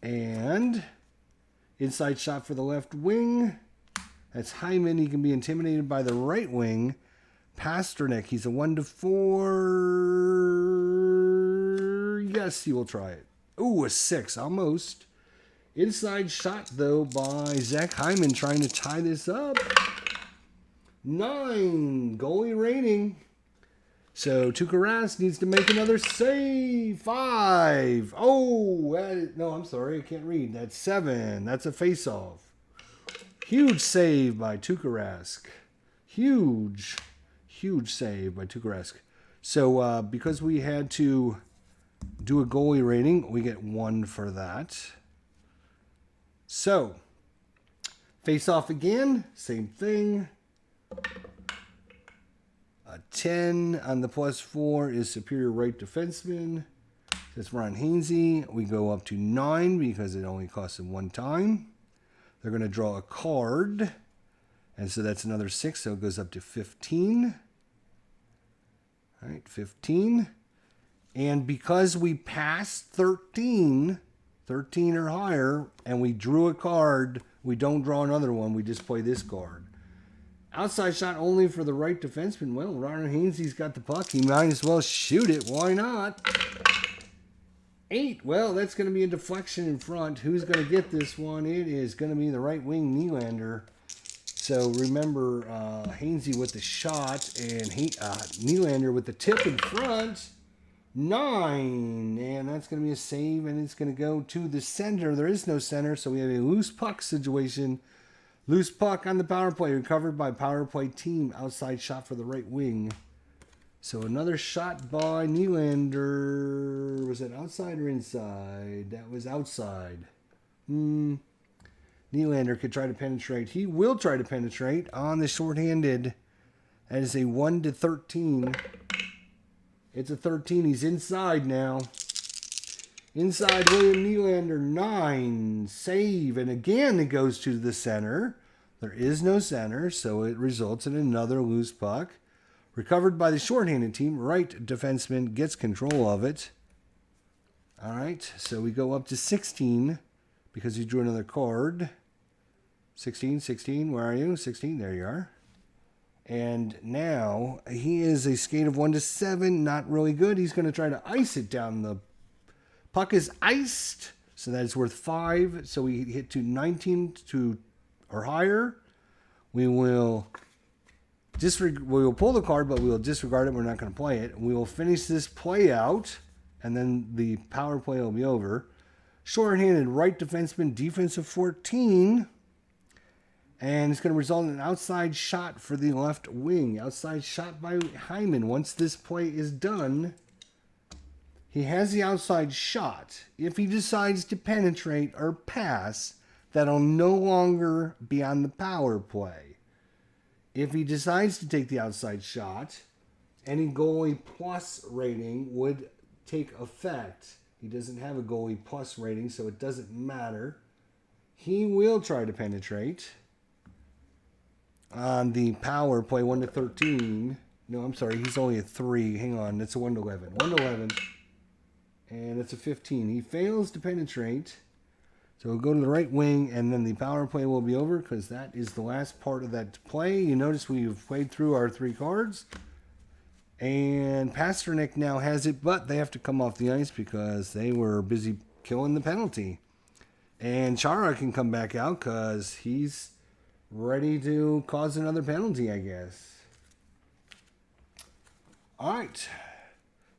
And inside shot for the left wing. That's Hyman. He can be intimidated by the right wing. Pastrnak, he's a 1-4. Yes, he will try it. Ooh, a 6, almost. Inside shot, though, by Zach Hyman, trying to tie this up. 9, goalie rating. So, Tuukka Rask needs to make another save. 5. Oh, no, I'm sorry. I can't read. That's 7. That's a face-off. Huge save by Tuukka Rask. Huge save by Tuukka Rask. So, because we had to do a goalie rating, we get 1 for that. So, face-off again. Same thing. A 10 on the +4 is superior right defenseman. That's Ron Hainsey. We go up to 9 because it only costs them 1 time. They're going to draw a card. And so that's another 6, so it goes up to 15. All right, 15. And because we passed 13 or higher, and we drew a card, we don't draw another one. We just play this card. Outside shot only for the right defenseman. Well, Ron Hainsey's got the puck. He might as well shoot it. Why not? 8. Well, that's going to be a deflection in front. Who's going to get this one? It is going to be the right wing Nylander. So remember, Hainsey with the shot and Nylander with the tip in front. 9. And that's going to be a save, and it's going to go to the center. There is no center, so we have a loose puck situation. Loose puck on the power play, recovered by power play team. Outside shot for the right wing. So another shot by Nylander. Was it outside or inside? That was outside. Nylander could try to penetrate. He will try to penetrate on the shorthanded. That is a 1-13. It's a 13. He's inside now. Inside William Nylander, 9. Save. And again, it goes to the center. There is no center, so it results in another loose puck. Recovered by the shorthanded team. Right defenseman gets control of it. All right, so we go up to 16 because he drew another card. 16, where are you? 16, there you are. And now he is a skate of 1-7, not really good. He's going to try to ice it down the puck is iced, so that is worth 5. So we hit to 19 or higher. We will pull the card, but we will disregard it. We're not going to play it. We will finish this play out, and then the power play will be over. Short-handed right defenseman, defense of 14. And it's going to result in an outside shot for the left wing. Outside shot by Hyman. Once this play is done, he has the outside shot. If he decides to penetrate or pass, that'll no longer be on the power play. If he decides to take the outside shot, any goalie plus rating would take effect. He doesn't have a goalie plus rating, so it doesn't matter. He will try to penetrate on the power play, 1-13. No, I'm sorry, he's only a 3. Hang on, it's a 1-11. 1-11. And it's a 15. He fails to penetrate. So we'll go to the right wing, and then the power play will be over because that is the last part of that play. You notice we've played through our 3 cards. And Pasternak now has it, but they have to come off the ice because they were busy killing the penalty. And Chara can come back out because he's ready to cause another penalty, I guess. All right.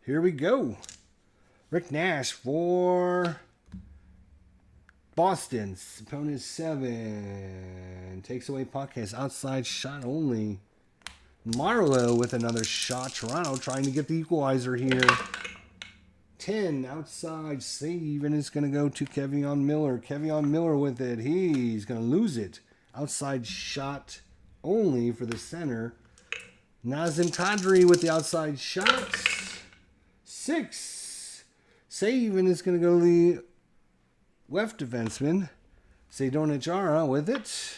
Here we go. Rick Nash for Boston. Opponent 7. Takes away puck. Has outside shot only. Marlowe with another shot. Toronto trying to get the equalizer here. 10 outside save, and it's going to go to Kevion Miller. Kevion Miller with it. He's going to lose it. Outside shot only for the center. Nazem Kadri with the outside shot. 6. Save, and it's going to go to the left defenseman. Zdeno Chara with it.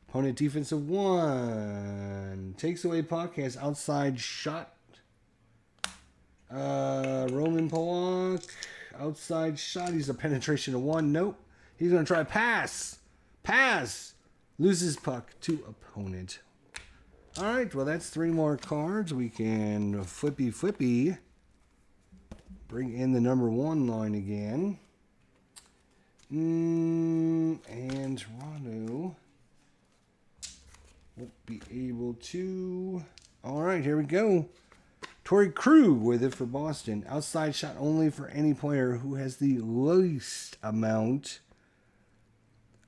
Opponent defensive 1. Takes away puck. Has outside shot. Roman Polak. Outside shot. He's a penetration of 1. Nope. He's going to try pass. Pass. Loses puck to opponent. All right. Well, that's 3 more cards. We can flippy. Bring in the number 1 line again. And Toronto won't be able to. All right, here we go. Torrey Krug with it for Boston. Outside shot only for any player who has the least amount.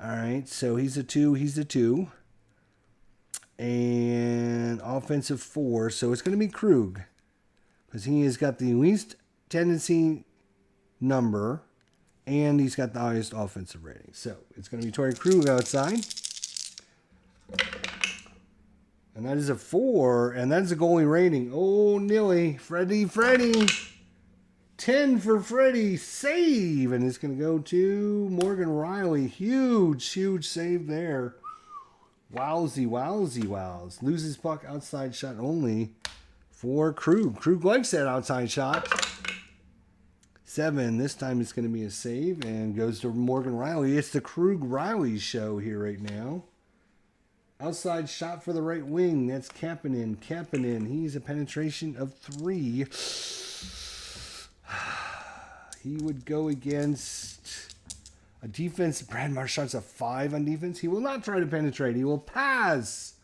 All right, so he's a 2. He's a 2. And offensive 4. So it's going to be Krug because he has got the least tendency number. And he's got the highest offensive rating. So it's going to be Torrey Krug outside. And that is a 4. And that's a goalie rating. Oh, Nilly. Freddie. 10 for Freddie. Save. And it's going to go to Morgan Riley. Huge save there. Wowsy. Loses puck outside shot only for Krug. Krug likes that outside shot. 7. This time it's going to be a save and goes to Morgan Riley. It's the Krug-Riley show here right now. Outside shot for the right wing. That's Kapanen. He's a penetration of 3. He would go against a defense. Brad Marchand's a 5 on defense. He will not try to penetrate. He will pass.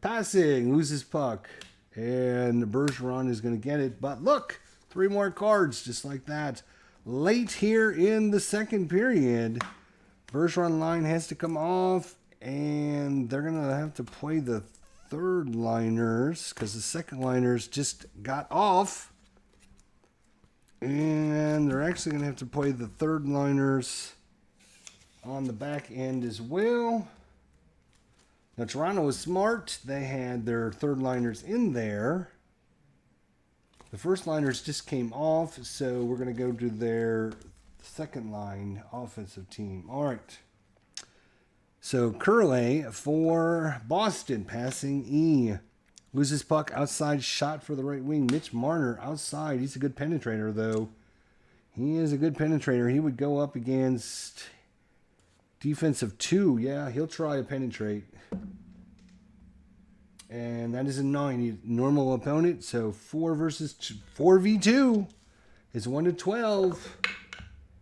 Passing. Loses puck. And Bergeron is going to get it. But look. 3 more cards, just like that. Late here in the second period, Bergeron line has to come off, and they're going to have to play the third liners because the second liners just got off. And they're actually going to have to play the third liners on the back end as well. Now, Toronto was smart. They had their third liners in there. The first liners just came off, so we're going to go to their second line offensive team. All right. So Curley for Boston, passing E. Loses puck, outside shot for the right wing. Mitch Marner outside. He's a good penetrator, though. He is a good penetrator. He would go up against defensive 2. Yeah, he'll try to penetrate. And that is a 9. Normal opponent. So 4v2 is 1-12.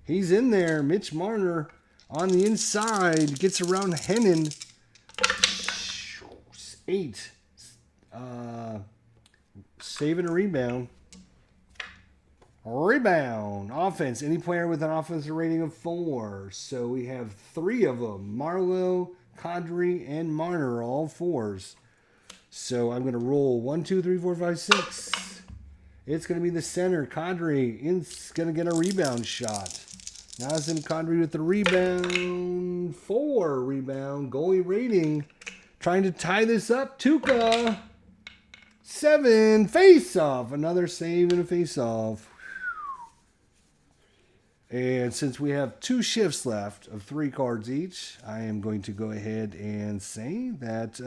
He's in there. Mitch Marner on the inside. Gets around Hennon. 8. Saving a rebound. Rebound. Offense. Any player with an offensive rating of 4. So we have 3 of them. Marlowe, Kadri, and Marner. All 4s. So I'm going to roll 1, 2, 3, 4, 5, 6. It's going to be the center. Kadri is going to get a rebound shot. Nazem Kadri with the rebound. 4 rebound. Goalie rating. Trying to tie this up. Tuukka. 7. Face-off. Another save and a face-off. And since we have 2 shifts left of 3 cards each, I am going to go ahead and say that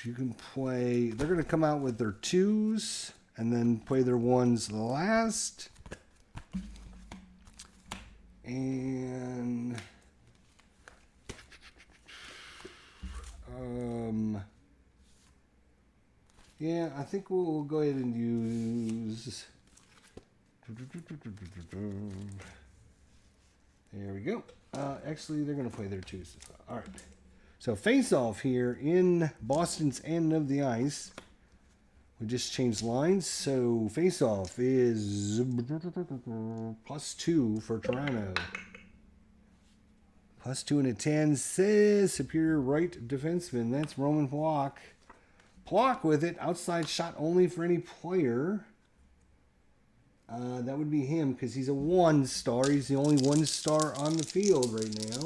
you can play. They're going to come out with their 2s and then play their 1s last. And Yeah, I think we'll go ahead and use... There we go. Actually, they're going to play there too. So, all right. So face-off here in Boston's end of the ice. We just changed lines. So face-off is +2 for Toronto. +2 and a 10 says superior right defenseman. That's Roman Polak. Polak with it. Outside shot only for any player. That would be him because he's a 1-star. He's the only 1-star on the field right now.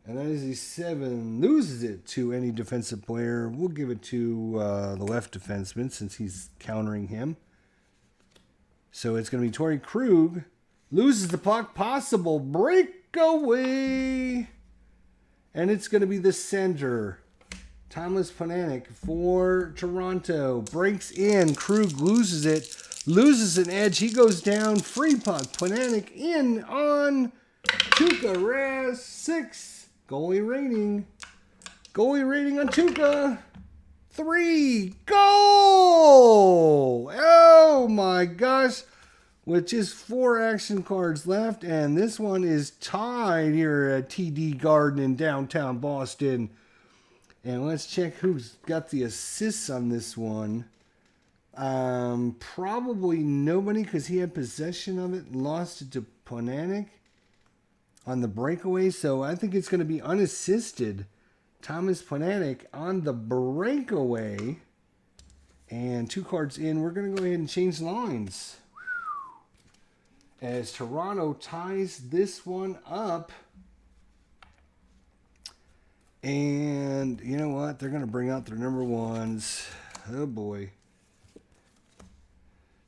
And that is a 7. Loses it to any defensive player. We'll give it to the left defenseman since he's countering him. So it's going to be Torrey Krug. Loses the puck. Possible breakaway. And it's going to be the center. Thomas Pananik for Toronto. Breaks in. Krug loses it. Loses an edge. He goes down. Free puck. Pananik in on Tuukka Rask. 6. Goalie rating. Goalie rating on Tuukka. 3. Goal! Oh my gosh. With just 4 action cards left. And this one is tied here at TD Garden in downtown Boston. And let's check who's got the assists on this one. Probably nobody because he had possession of it and lost it to Pananik on the breakaway. So I think it's going to be unassisted. Thomas Pananik on the breakaway. And 2 cards in. We're going to go ahead and change lines. As Toronto ties this one up. And you know what? They're going to bring out their number 1s. Oh boy.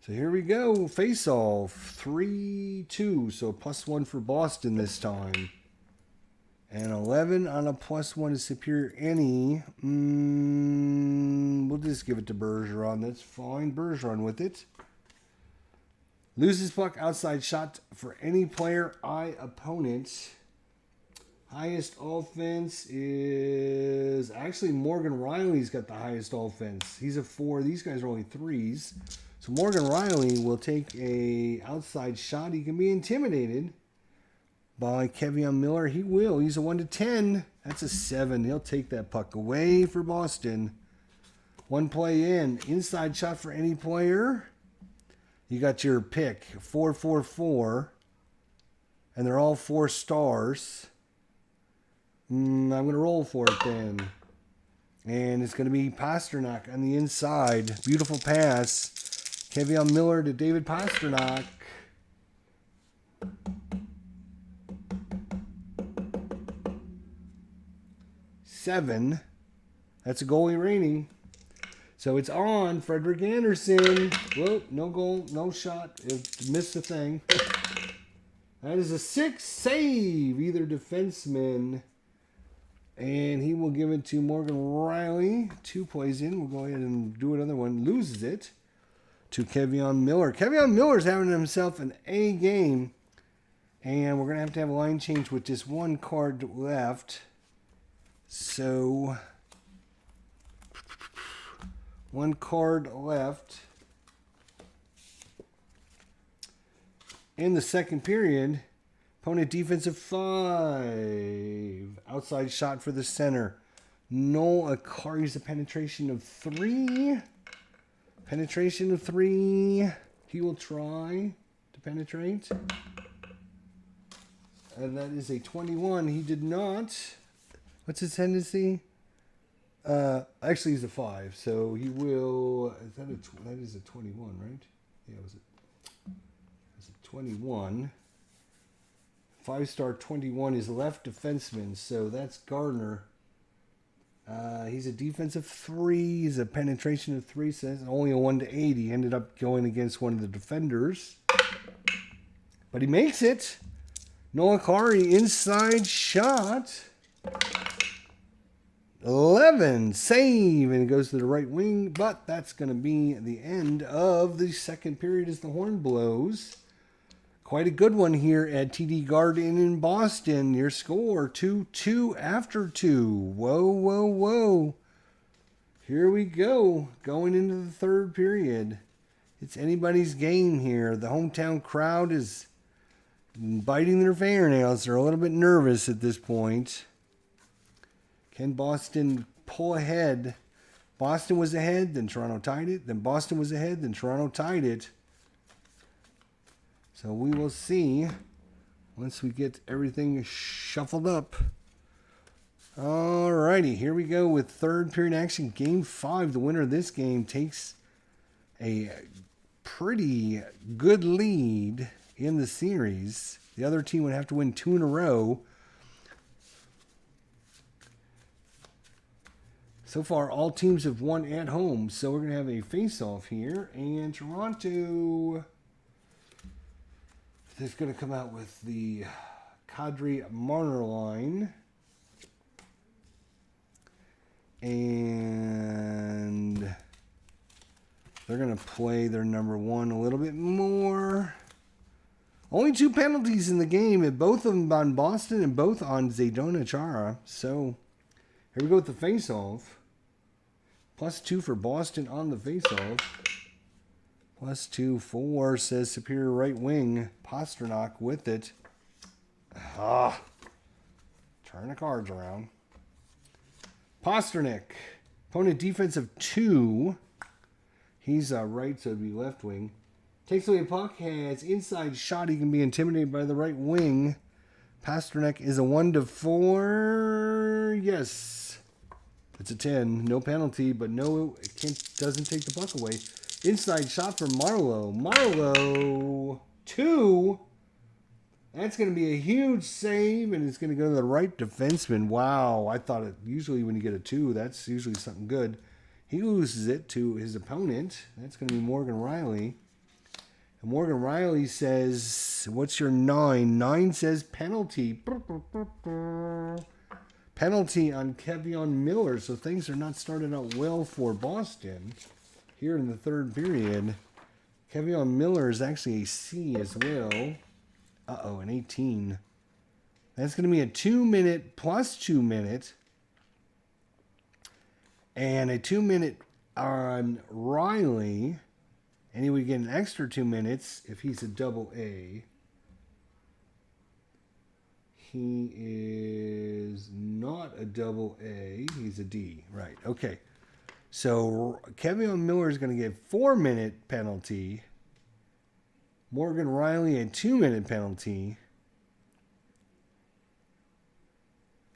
So here we go. Face off. 3-2. So +1 for Boston this time. And 11 on a +1 is superior any. We'll just give it to Bergeron. That's fine. Bergeron with it. Loses puck outside shot for any player, opponent. Highest offense is actually Morgan Riley's got the highest offense. He's a 4. These guys are only 3s. So Morgan Riley will take a outside shot. He can be intimidated by Kevion Miller. He will. He's a 1-10. That's a 7. He'll take that puck away for Boston. 1 play in. Inside shot for any player. You got your pick. 4-4-4. And they're all 4 stars. I'm going to roll for it then. And it's going to be Pasternak on the inside. Beautiful pass. Kevion Miller to David Pasternak. 7. That's a goalie rating. So it's on Frederick Anderson. Whoa, no goal, no shot. It missed the thing. That is a 6 save. Either defenseman. And he will give it to Morgan Riley. 2 plays in. We'll go ahead and do another one. Loses it to Kevion Miller. Kevion Miller's having himself an A game. And we're going to have a line change with just 1 card left. So 1 card left. In the second period, opponent defensive 5. Outside shot for the center. Noel Akari's a penetration of 3. Penetration of 3. He will try to penetrate. And that is a 21. He did not. What's his tendency? Actually, he's a 5. So he will. That is a 21, right? Yeah, was it? It's a 21. 5-star 21 is left defenseman. So that's Gardner. He's a defensive 3. He's a penetration of 3. So that's only a 1-8. He ended up going against one of the defenders. But he makes it. Noah Akari inside shot. 11 save, and it goes to the right wing, but that's going to be the end of the second period as the horn blows. Quite a good one here at TD Garden in Boston. Your score 2-2 after 2. Whoa, whoa, whoa. Here we go. Going into the third period. It's anybody's game here. The hometown crowd is biting their fingernails. They're a little bit nervous at this point. Can Boston pull ahead? Boston was ahead, then Toronto tied it. Then Boston was ahead, then Toronto tied it. So we will see once we get everything shuffled up. Alrighty, here we go with third period action. Game 5. The winner of this game takes a pretty good lead in the series. The other team would have to win 2 in a row. So far, all teams have won at home. So we're going to have a face-off here. And Toronto is going to come out with the Kadri Marner line. And they're going to play their number 1 a little bit more. Only 2 penalties in the game, and both of them on Boston and both on Zdeno Chara. So here we go with the face-off. +2 for Boston on the face-off. +2 for, says superior right wing, Pastrnak with it. Turn the cards around. Pastrnak, opponent defense of 2. He's right, so it'd be left wing. Takes away a puck, has inside shot. He can be intimidated by the right wing. Pastrnak is a 1-4. Yes. It's a 10. No penalty, but no, it doesn't take the puck away. Inside shot for Marleau. Marleau, 2. That's going to be a huge save, and it's going to go to the right defenseman. Wow, I thought it usually when you get a 2, that's usually something good. He loses it to his opponent. That's going to be Morgan Rielly. And Morgan Rielly says, what's your 9? 9 says penalty. Penalty on Kevion Miller. So things are not starting out well for Boston here in the third period. Kevion Miller is actually a C as well. Uh-oh, an 18. That's going to be a 2-minute plus 2-minute. And a 2-minute on Rielly. And he would get an extra 2 minutes if he's a double A. He is not a double A. He's a D. Right. Okay. So Kevion Miller is going to get 4-minute penalty. Morgan Rielly a 2-minute penalty.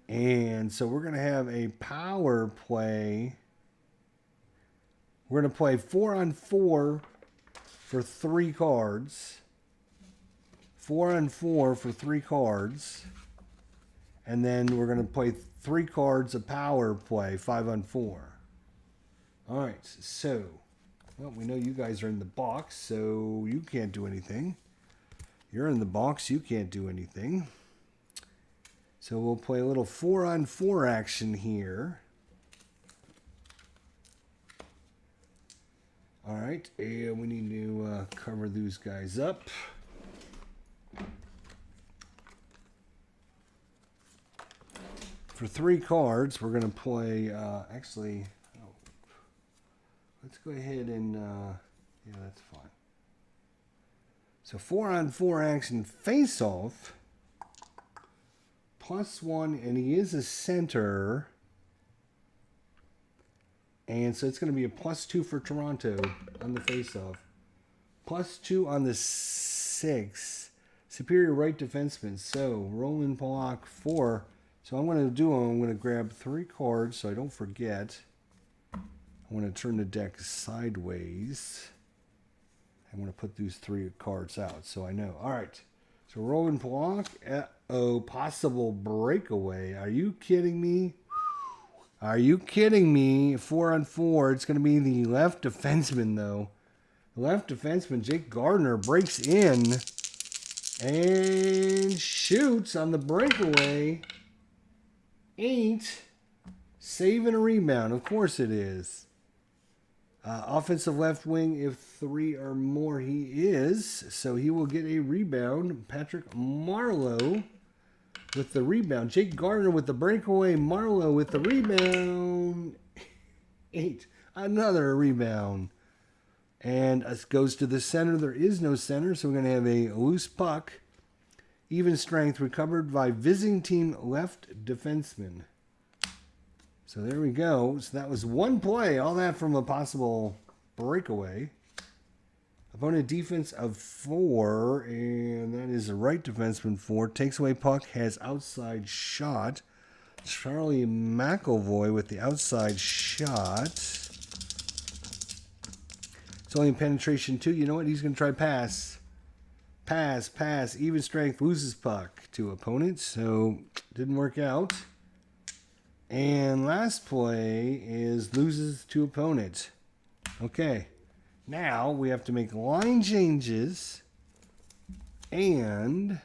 And so we're going to have a power play. We're going to play 4-on-4 for 3 cards. 4-on-4 for 3 cards. And then we're going to play 3 cards of power play, 5-on-4. All right, so, well, we know you guys are in the box, so you can't do anything. You're in the box, you can't do anything. So we'll play a little 4-on-4 action here. All right, and we need to cover these guys up. For 3 cards, we're going to play, let's go ahead and, yeah, that's fine. So 4-on-4 action face-off, +1, and he is a center. And so it's going to be a +2 for Toronto on the face-off. +2 on the 6. Superior right defenseman. So Roland Polak 4. So I'm going to grab 3 cards so I don't forget. I want to turn the deck sideways. I'm going to put these 3 cards out so I know. All right. So Roland Polak. Uh-oh, possible breakaway. Are you kidding me? Are you kidding me? 4-on-4. It's going to be the left defenseman, though. The left defenseman, Jake Gardiner, breaks in and shoots on the breakaway. 8. Save and a rebound. Of course it is. Offensive left wing, if 3 or more he is. So he will get a rebound. Patrick Marleau with the rebound. Jake Gardiner with the breakaway. Marleau with the rebound. 8. Another rebound. And it goes to the center. There is no center, so we're going to have a loose puck. Even strength recovered by visiting team left defenseman. So there we go. So that was one play. All that from a possible breakaway. Opponent defense of 4, and that is the right defenseman 4. Takes away puck, has outside shot. Charlie McAvoy with the outside shot. It's only in penetration 2. You know what? He's going to try pass. Pass. Even strength, loses puck to opponent. So, didn't work out. And last play is loses to opponent. Okay. Now, we have to make line changes. And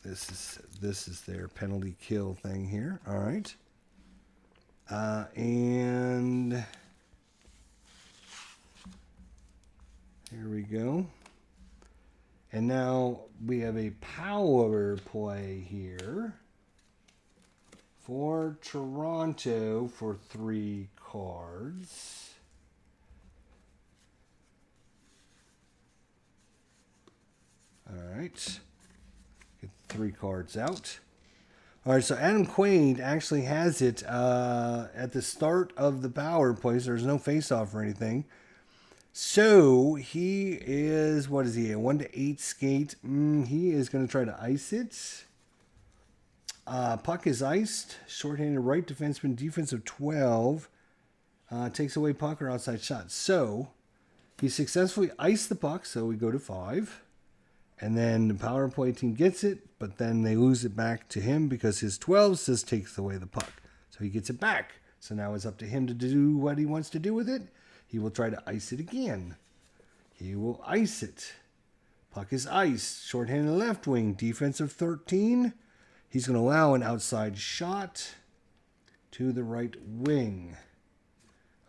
this is their penalty kill thing here. All right. And here we go. And now we have a power play here for Toronto for 3 cards. All right. Get 3 cards out. All right, so Adam Quaid actually has it at the start of the power play. So there's no face-off or anything. So he is, what is he, a 1-8 skate? He is going to try to ice it. Puck is iced. Shorthanded right defenseman, defense of 12. Takes away puck or outside shot. So he successfully iced the puck, so we go to 5. And then the power play team gets it, but then they lose it back to him because his 12 says takes away the puck. So he gets it back. So now it's up to him to do what he wants to do with it. He will try to ice it again. He will ice it. Puck is iced. Shorthanded left wing, defense of 13. He's going to allow an outside shot to the right wing.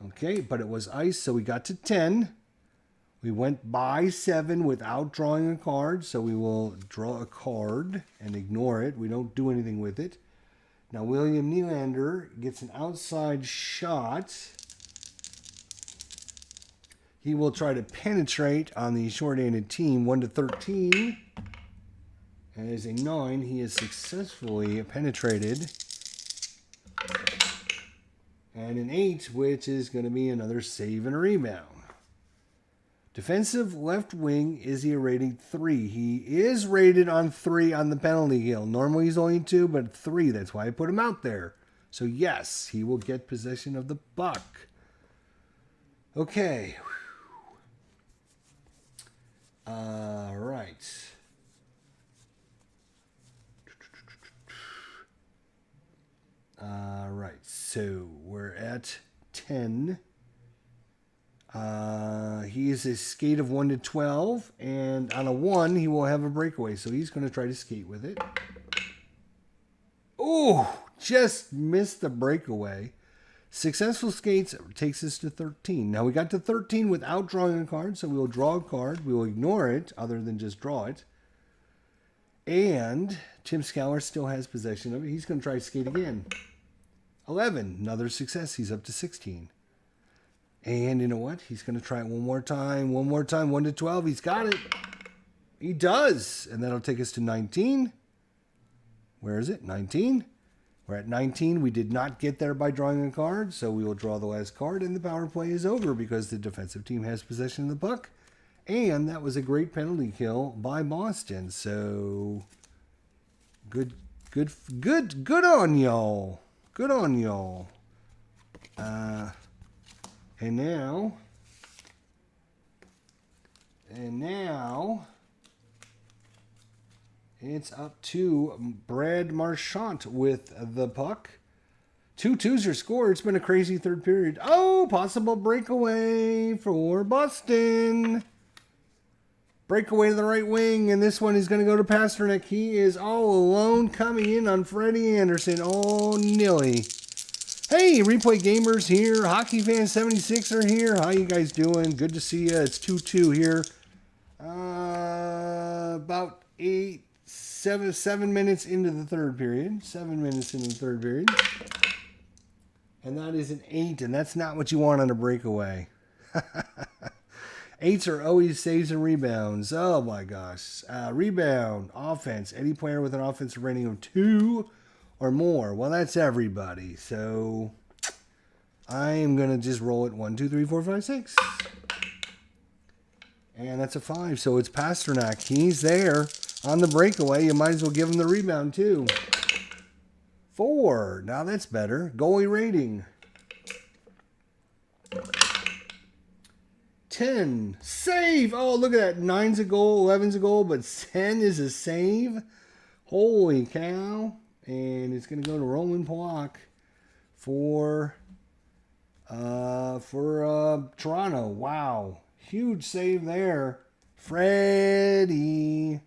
Okay, but it was iced, so we got to 10. We went by 7 without drawing a card, so we will draw a card and ignore it. We don't do anything with it. Now, William Nylander gets an outside shot. He will try to penetrate on the short-handed team, 1-13. And as a 9, he is successfully penetrated. And an 8, which is going to be another save and a rebound. Defensive left wing, is he a rating 3? He is rated on 3 on the penalty kill. Normally he's only 2, but 3. That's why I put him out there. So yes, he will get possession of the puck. Okay. All right. All right. So we're at 10. He is a skate of 1-12, and on a 1, he will have a breakaway. So he's going to try to skate with it. Oh, just missed the breakaway. Successful skates takes us to 13. Now we got to 13 without drawing a card, so we will draw a card. We will ignore it, other than just draw it. And Tim Scaller still has possession of it. He's going to try to skate again. 11, another success. He's up to 16. And you know what? He's going to try it one more time. 1-12. He's got it. He does. And that'll take us to 19. Where is it? 19. We're at 19. We did not get there by drawing a card, so we will draw the last card, and the power play is over because the defensive team has possession of the puck. And that was a great penalty kill by Boston. So good on y'all. Good on y'all. And now it's up to Brad Marchand with the puck. 2-2s are scored. It's been a crazy third period. Oh, possible breakaway for Boston. Breakaway to the right wing, and this one is going to go to Pasternak. He is all alone coming in on Freddie Anderson. Oh, nilly. Hey, Replay Gamers here. Hockey Fan 76 are here. How you guys doing? Good to see you. It's 2-2 here. About 8 7 minutes into the third period. 7 minutes into the third period. And that is an 8, and that's not what you want on a breakaway. 8s are always saves and rebounds. Oh my gosh. Rebound, offense. Any player with an offensive rating of 2 or more. Well, that's everybody. So I am going to just roll it 1, 2, 3, 4, 5, 6. And that's a 5. So it's Pasternak. He's there on the breakaway. You might as well give him the rebound too. 4. Now that's better. Goalie rating. 10. Save. Oh, look at that. 9's a goal, 11's a goal, but 10 is a save. Holy cow. And it's going to go to Roman Polak for Toronto. Wow. Huge save there. Freddie.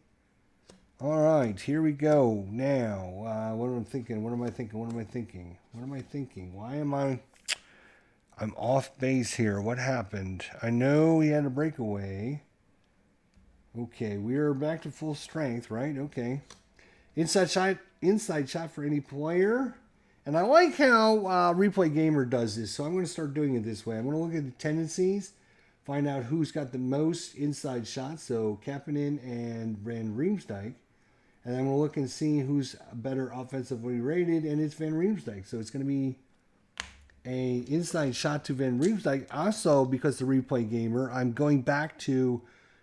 All right, here we go. Now, what am I thinking? What am I thinking? What am I thinking? What am I thinking? Why am I'm off base here. What happened? I know he had a breakaway. Okay, we are back to full strength, right? Okay. Inside shot for any player. And I like how Replay Gamer does this, so I'm going to start doing it this way. I'm going to look at the tendencies, find out who's got the most inside shots, so Kapanen and Van Riemsdyk. And I'm going to look and see who's better offensively rated, and it's Van Riemsdyk. So it's going to be a inside shot to Van Riemsdyk. Also, because the Replay Gamer, I'm going back to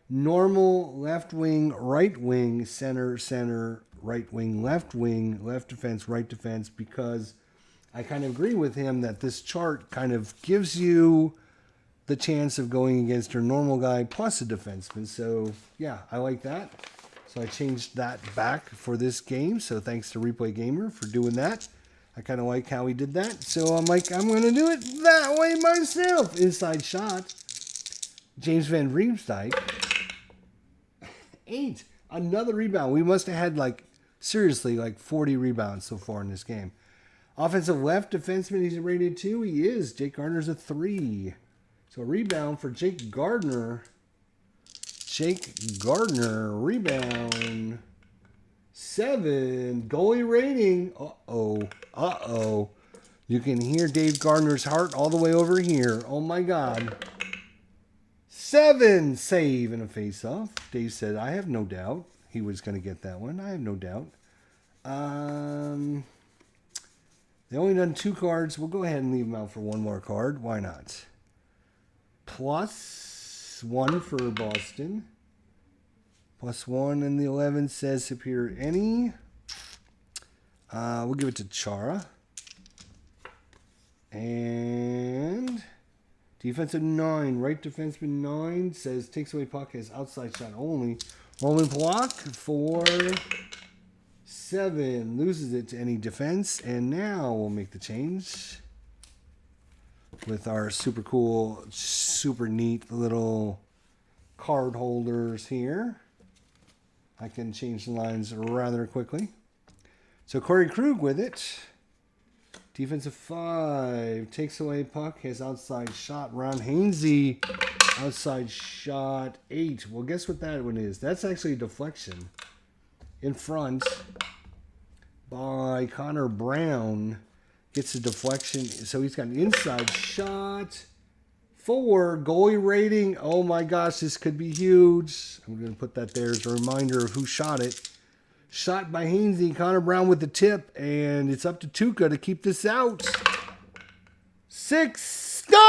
normal left wing, right wing, center, center, right wing, left defense, right defense, because I kind of agree with him that this chart kind of gives you the chance of going against your normal guy plus a defenseman. So, yeah, I like that. So I changed that back for this game. So thanks to Replay Gamer for doing that. I kind of like how he did that. So I'm like, I'm going to do it that way myself. Inside shot. James Van Riemsdyk. 8. Another rebound. We must have had seriously 40 rebounds so far in this game. Offensive left defenseman, he's rated 2. He is. Jake Gardner's a 3. So a rebound for Jake Gardner. Jake Gardner, rebound. 7. Goalie rating. Uh-oh. Uh-oh. You can hear Dave Gardner's heart all the way over here. Oh, my God. 7. Save and a face-off. Dave said, I have no doubt he was going to get that one. I have no doubt. They only done 2 cards. We'll go ahead and leave them out for one more card. Why not? +1 for Boston. +1 in the 11 says Superior Any. We'll give it to Chara. And defensive 9. Right defenseman 9 says takes away puck, has outside shot only. Roman Polak for 7. Loses it to any defense. And now we'll make the change with our super cool, super neat little card holders here. I can change the lines rather quickly. So Corey Krug with it. Defensive 5. Takes away puck. Has outside shot. Ron Hainsey. Outside shot 8. Well, guess what that one is? That's actually a deflection. In front by Connor Brown. Gets a deflection. So he's got an inside shot. 4. Goalie rating. Oh my gosh, this could be huge. I'm going to put that there as a reminder of who shot it. Shot by Hainsey. Connor Brown with the tip. And it's up to Tuukka to keep this out. 6 stars!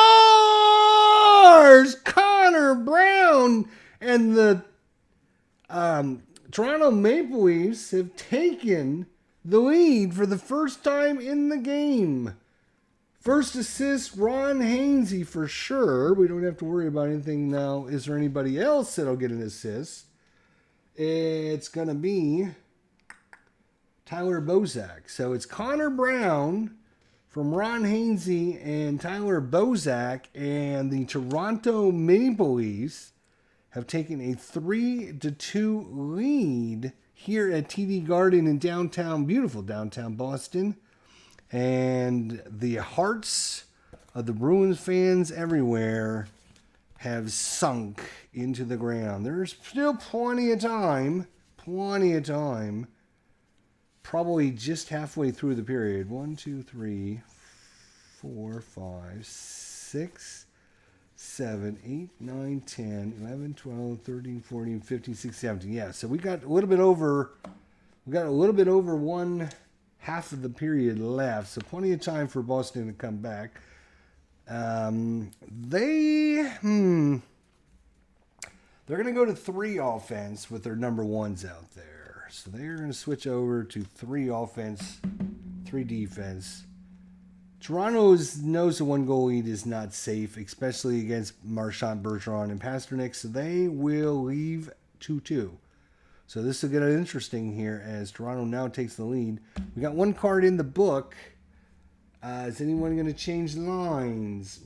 Connor Brown. And the Toronto Maple Leafs have taken the lead for the first time in the game. First assist, Ron Hainsey for sure. We don't have to worry about anything now. Is there anybody else that'll get an assist? It's going to be Tyler Bozak. So it's Connor Brown from Ron Hainsey and Tyler Bozak. And the Toronto Maple Leafs have taken a 3-2 lead here at TD Garden in beautiful downtown Boston. And the hearts of the Bruins fans everywhere have sunk into the ground. There's still plenty of time plenty of time. Probably just halfway through the period. 1, 2, 3, 4, 5, 6, 7, 8, 9, 10, 11, 12, 13, 14, 15, 16, 17. Yeah, so we got a little bit over one half of the period left. So plenty of time for Boston to come back. They're going to go to 3 offense with their number 1s out there. So they're going to switch over to 3 offense, 3 defense. Toronto knows the 1-goal lead is not safe, especially against Marchand, Bergeron, and Pasternak. So they will leave 2-2. So this will get interesting here as Toronto now takes the lead. We got 1 card in the book. Is anyone going to change lines?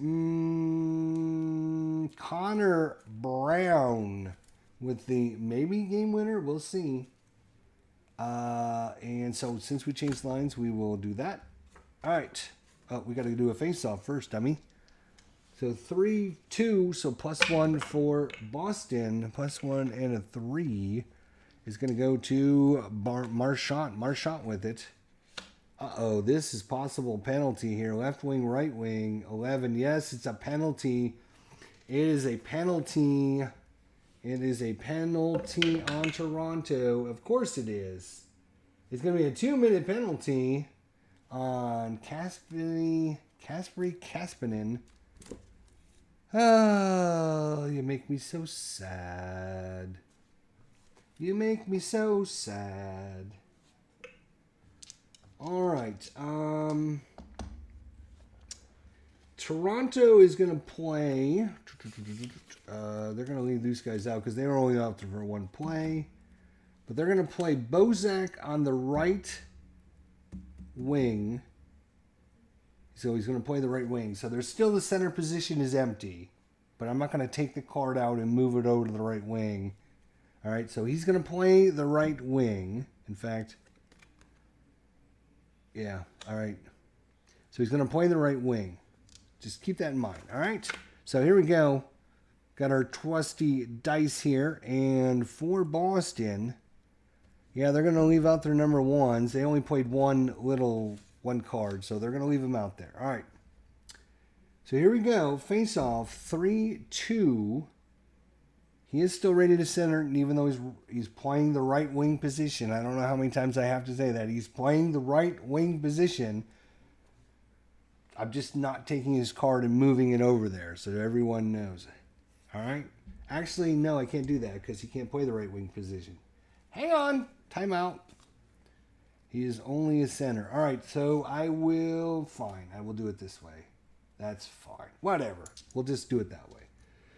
Connor Brown with the maybe game winner. We'll see. And so since we changed lines, we will do that. All right. Oh, we got to do a face-off first, dummy. So 3-2. So +1 for Boston. +1 and a 3 is going to go to Marchand. Marchand with it. Uh-oh, this is possible penalty here. Left wing, right wing, 11. Yes, it's a penalty. It is a penalty. It is a penalty on Toronto. Of course it is. It's going to be a 2-minute penalty on Kasperi Kapanen. Oh, you make me so sad. You make me so sad. All right. Toronto is going to play. They're going to leave these guys out because they were only out for 1 play. But they're going to play Bozak on the right wing. So he's going to play the right wing. So there's still the center position is empty. But I'm not going to take the card out and move it over to the right wing. All right. So he's going to play the right wing. In fact... yeah, all right. So he's going to play the right wing. Just keep that in mind, all right? So here we go. Got our trusty dice here. And for Boston, yeah, they're going to leave out their number 1s. They only played one card, so they're going to leave them out there. All right. So here we go. Face off, 3-2. He is still ready to center, and even though he's playing the right wing position, I don't know how many times I have to say that. He's playing the right wing position. I'm just not taking his card and moving it over there so that everyone knows. All right? Actually, no, I can't do that because he can't play the right wing position. Hang on. Timeout. He is only a center. All right, so I will do it this way. That's fine. Whatever. We'll just do it that way.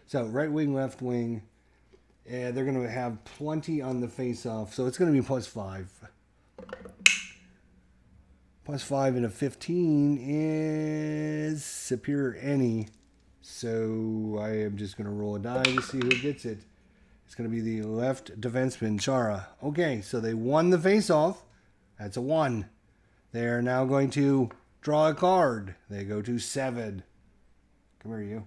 So right wing, left wing. Yeah, they're going to have plenty on the face-off, so it's going to be +5. +5 and a 15 is superior any. So I am just going to roll a die to see who gets it. It's going to be the left defenseman, Chara. Okay, so they won the face-off. That's a 1. They are now going to draw a card. They go to 7. Come here, you.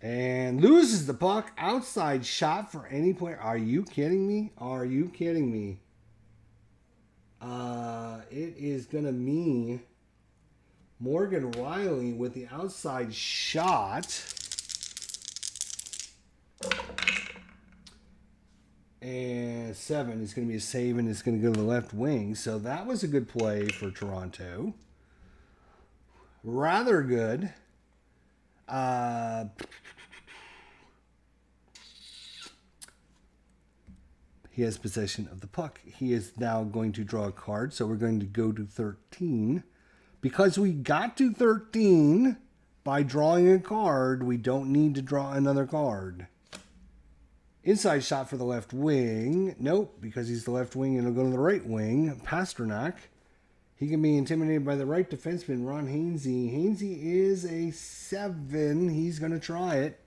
And loses the puck. Outside shot for any player. Are you kidding me? Are you kidding me? It is going to be Morgan Riley with the outside shot. And 7 is going to be a save, and it's going to go to the left wing. So that was a good play for Toronto. Rather good. He has possession of the puck. He is now going to draw a card. So we're going to go to 13. Because we got to 13 by drawing a card, we don't need to draw another card. Inside shot for the left wing. Nope, because he's the left wing and it'll go to the right wing. Pasternak. He can be intimidated by the right defenseman, Ron Hainsey. Hainsey is a 7. He's going to try it.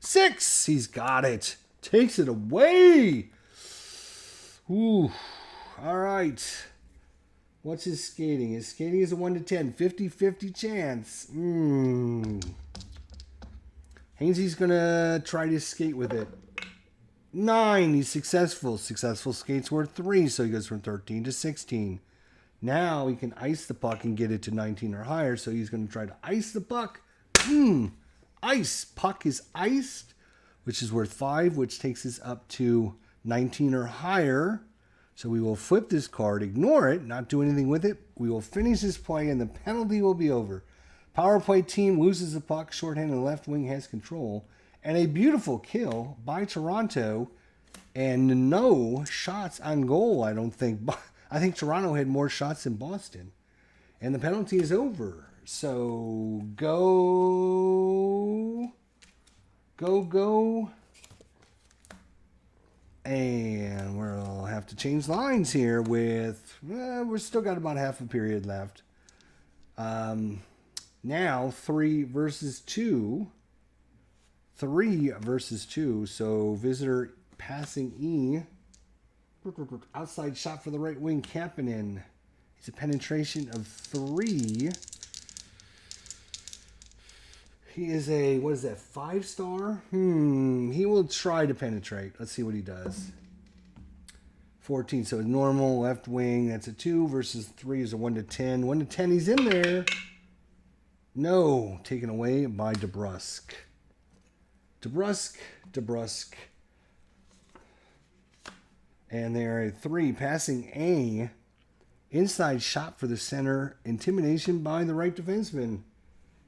6. He's got it. Takes it away. Ooh. All right. What's his skating? His skating is a 1 to 10. 50-50 chance. Hainsey's going to try to skate with it. 9. He's successful. Successful skates worth 3, so he goes from 13 to 16. Now he can ice the puck and get it to 19 or higher, so he's going to try to ice the puck. Ice. Puck is iced, which is worth 5, which takes us up to 19 or higher. So we will flip this card, ignore it, not do anything with it. We will finish this play, and the penalty will be over. Power play team loses the puck. Shorthanded left wing has control. And a beautiful kill by Toronto. And no shots on goal, I don't think. I think Toronto had more shots than Boston. And the penalty is over. So go. And we'll have to change lines here with, we're still got about half a period left. Now 3 versus 2. 3 versus 2. So visitor passing E. Outside shot for the right wing. Kapanen. It's a penetration of 3. He is a, what is that, 5-star? He will try to penetrate. Let's see what he does. 14, so normal, left wing. That's a 2 versus 3 is a 1 to 10. 1 to 10, he's in there. No, taken away by DeBrusk. DeBrusk. And there are 3, passing A. Inside shot for the center. Intimidation by the right defenseman.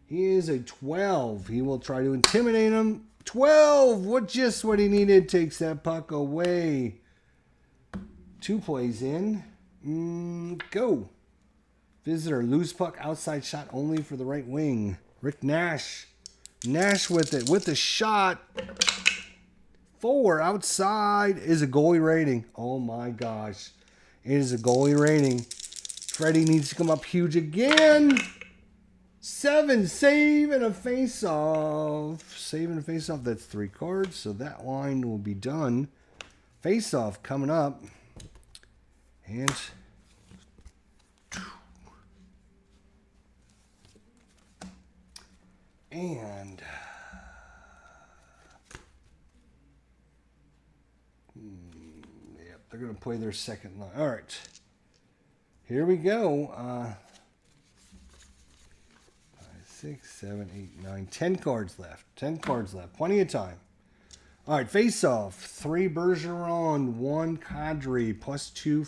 He is a 12. He will try to intimidate him. 12! Just what he needed. Takes that puck away. 2 plays in. Go. Visitor. Loose puck. Outside shot only for the right wing. Rick Nash. Nash with it. With the shot. 4 outside is a goalie rating. Oh my gosh. It is a goalie rating. Freddie needs to come up huge again. 7, save and a face-off. Save and a face-off, that's 3 cards, so that line will be done. Face-off coming up. And yep, they're going to play their second line. All right. Here we go. 6, 7, 8, 9, 10 cards left. 10 cards left. Plenty of time. All right, face off. 3 Bergeron, 1 Kadri, +2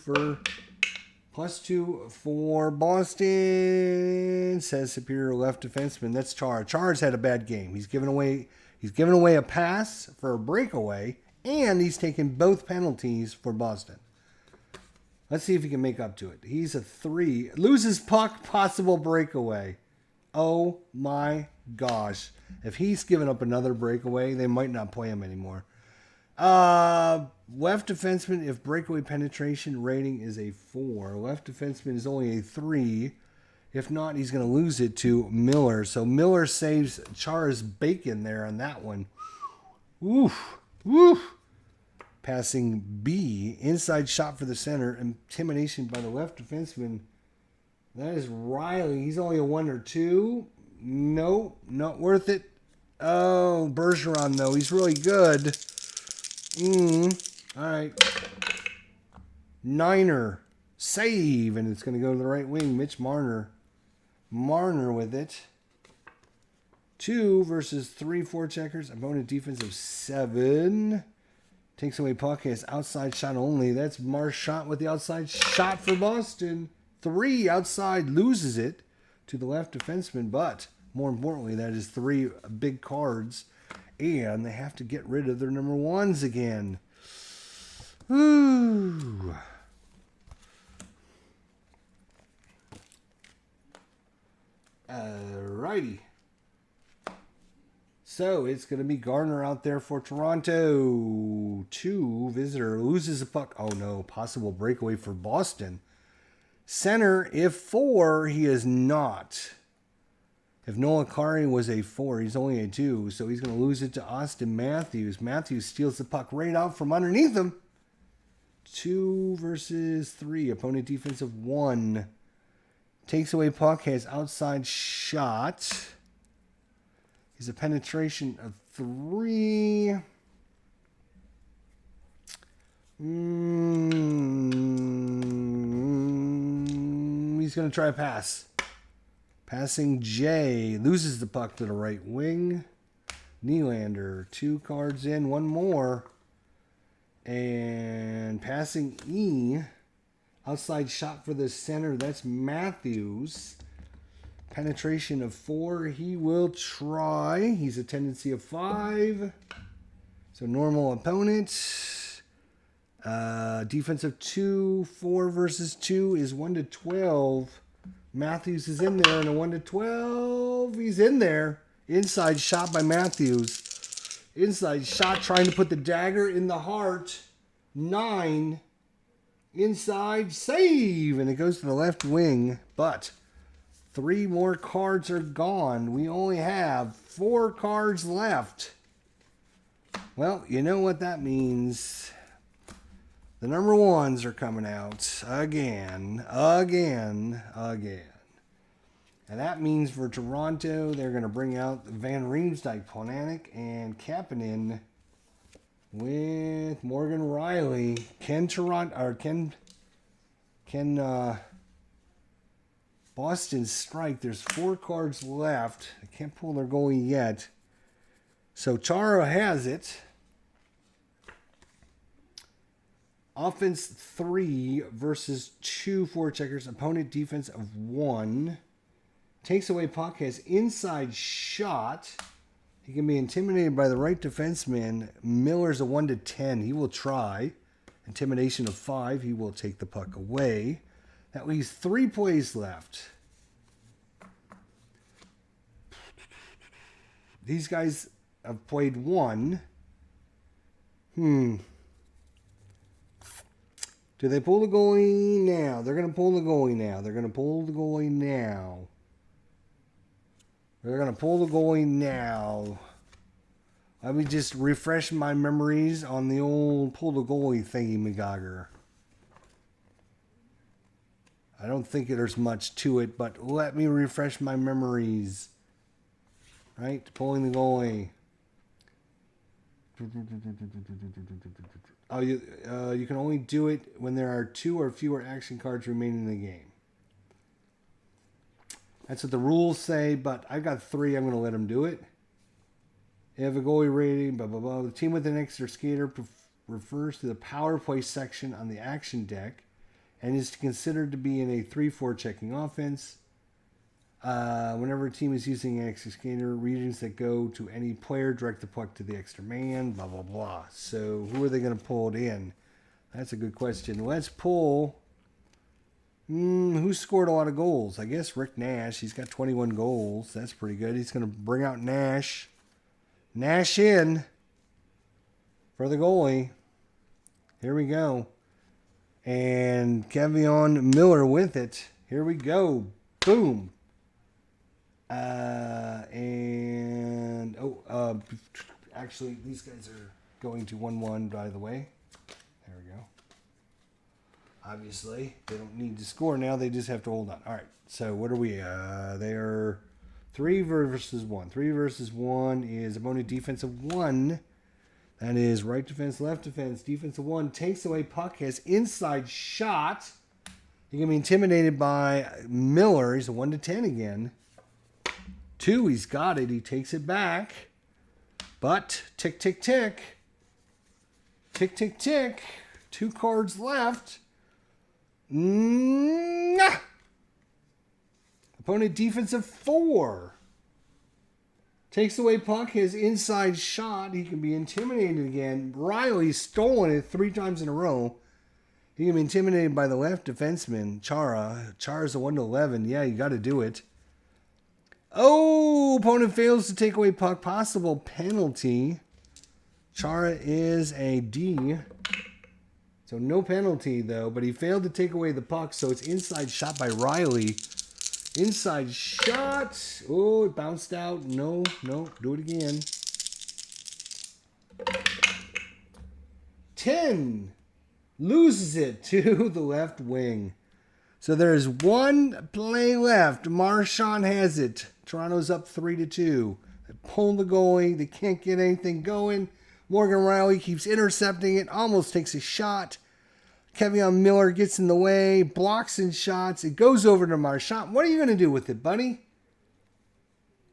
for Boston. Says superior left defenseman. That's Char. Char's had a bad game. He's given away a pass for a breakaway, and he's taken both penalties for Boston. Let's see if he can make up to it. He's a 3. Loses puck, possible breakaway. Oh my gosh. If he's given up another breakaway, they might not play him anymore. Left defenseman, if breakaway penetration rating is a 4. Left defenseman is only a 3. If not, he's going to lose it to Miller. So Miller saves Char's bacon there on that one. Oof. Passing B. Inside shot for the center. Intimidation by the left defenseman. That is Riley. He's only a 1 or 2. Nope, not worth it. Oh, Bergeron, though. He's really good. All right. 9er. Save. And it's going to go to the right wing. Mitch Marner. Marner with it. 2 versus 3 forecheckers. Opponent defense of 7. Takes away puck. Has outside shot only. That's Marchand with the outside shot for Boston. 3 outside, loses it to the left defenseman, but more importantly, that is 3 big cards, and they have to get rid of their number 1s again. Ooh. Alrighty. So it's going to be Garner out there for Toronto. 2, visitor, loses the puck. Oh no, possible breakaway for Boston. Center, if 4, he is not. If Noah Kari was a 4, he's only a 2, so he's going to lose it to Austin Matthews. Matthews steals the puck right out from underneath him. 2 versus 3. Opponent defense of 1. Takes away puck, has outside shot. He's a penetration of 3. He's going to try a pass. Passing J. Loses the puck to the right wing. Nylander. 2 cards in. 1 more. And passing E. Outside shot for the center. That's Matthews. Penetration of 4. He will try. He's a tendency of 5. So normal opponent. Defense of 2. 4 versus 2 is 1-12. Matthews is in there, and a 1-12. He's in there. Inside shot by Matthews. Inside shot trying to put the dagger in the heart. 9. Inside save. And it goes to the left wing. But 3 more cards are gone. We only have 4 cards left. Well, you know what that means. The number 1s are coming out again. And that means for Toronto, they're going to bring out Van Riemsdyk, Polanic, and Kapanen with Morgan Riley. Can Boston strike? There's 4 cards left. I can't pull their goalie yet. So Chara has it. Offense 3 versus 2 forecheckers. Opponent defense of 1. Takes away puck, has inside shot. He can be intimidated by the right defenseman. Miller's a 1-10. He will try. Intimidation of 5. He will take the puck away. That leaves 3 plays left. These guys have played 1. Do they pull the goalie now? They're going to pull the goalie now. They're going to pull the goalie now. They're going to pull the goalie now. Let me just refresh my memories on the old pull the goalie thingy-magogger. I don't think there's much to it, but let me refresh my memories. Right? Pulling the goalie. Oh, you can only do it when there are 2 or fewer action cards remaining in the game. That's what the rules say, but I've got 3. I'm going to let them do it. They have a goalie rating, blah, blah, blah. The team with an extra skater refers to the power play section on the action deck and is considered to be in a 3-4 checking offense. Whenever a team is using an extra skater, regions that go to any player direct the puck to the extra man, blah, blah, blah. So who are they going to pull it in? That's a good question. Let's pull... who scored a lot of goals? I guess Rick Nash. He's got 21 goals. That's pretty good. He's going to bring out Nash. Nash in for the goalie. Here we go. And Kevion Miller with it. Here we go. Boom. Actually, these guys are going to 1-1, by the way. There we go. Obviously, they don't need to score now. They just have to hold on. All right. So what are we? They are 3 versus 1. 3 versus 1 is opponent defense of 1. That is right defense, left defense. Defense of 1 takes away puck, has inside shot. He can be intimidated by Miller. He's a 1-10 again. 2, he's got it. He takes it back. But tick, tick, tick. Tick, tick, tick. 2 cards left. Opponent defense of 4. Takes away puck, his inside shot. He can be intimidated again. Riley's stolen it 3 times in a row. He can be intimidated by the left defenseman, Chara. Chara's a 1-11. Yeah, you got to do it. Oh, opponent fails to take away puck. Possible penalty. Chara is a D. So no penalty, though. But he failed to take away the puck, so it's inside shot by Riley. Inside shot. Oh, it bounced out. No. Do it again. 10. Loses it to the left wing. So there's 1 play left. Marchand has it. Toronto's up 3-2. They pull the goalie. They can't get anything going. Morgan Riley keeps intercepting it, almost takes a shot. Kevion Miller gets in the way, blocks and shots. It goes over to Marchand. What are you going to do with it, buddy?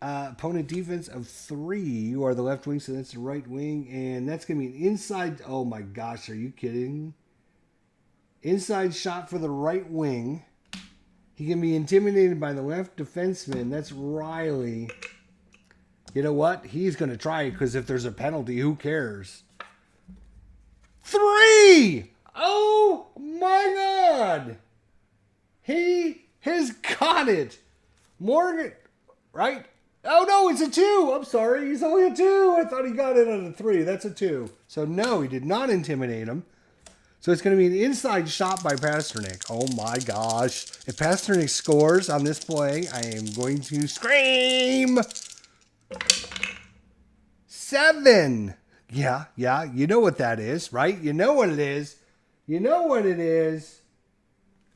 Opponent defense of 3. You are the left wing, so that's the right wing. And that's going to be an inside. Oh, my gosh. Are you kidding? Inside shot for the right wing. He can be intimidated by the left defenseman. That's Riley. You know what? He's going to try it because if there's a penalty, who cares? 3! Oh, my God. He has got it. Morgan, right? Oh, no, it's a 2. I'm sorry. He's only a 2. I thought he got it on a 3. That's a 2. So, no, he did not intimidate him. So, it's going to be an inside shot by Pasternak. Oh, my gosh. If Pasternak scores on this play, I am going to scream. 7. Yeah. You know what that is, right? You know what it is. You know what it is.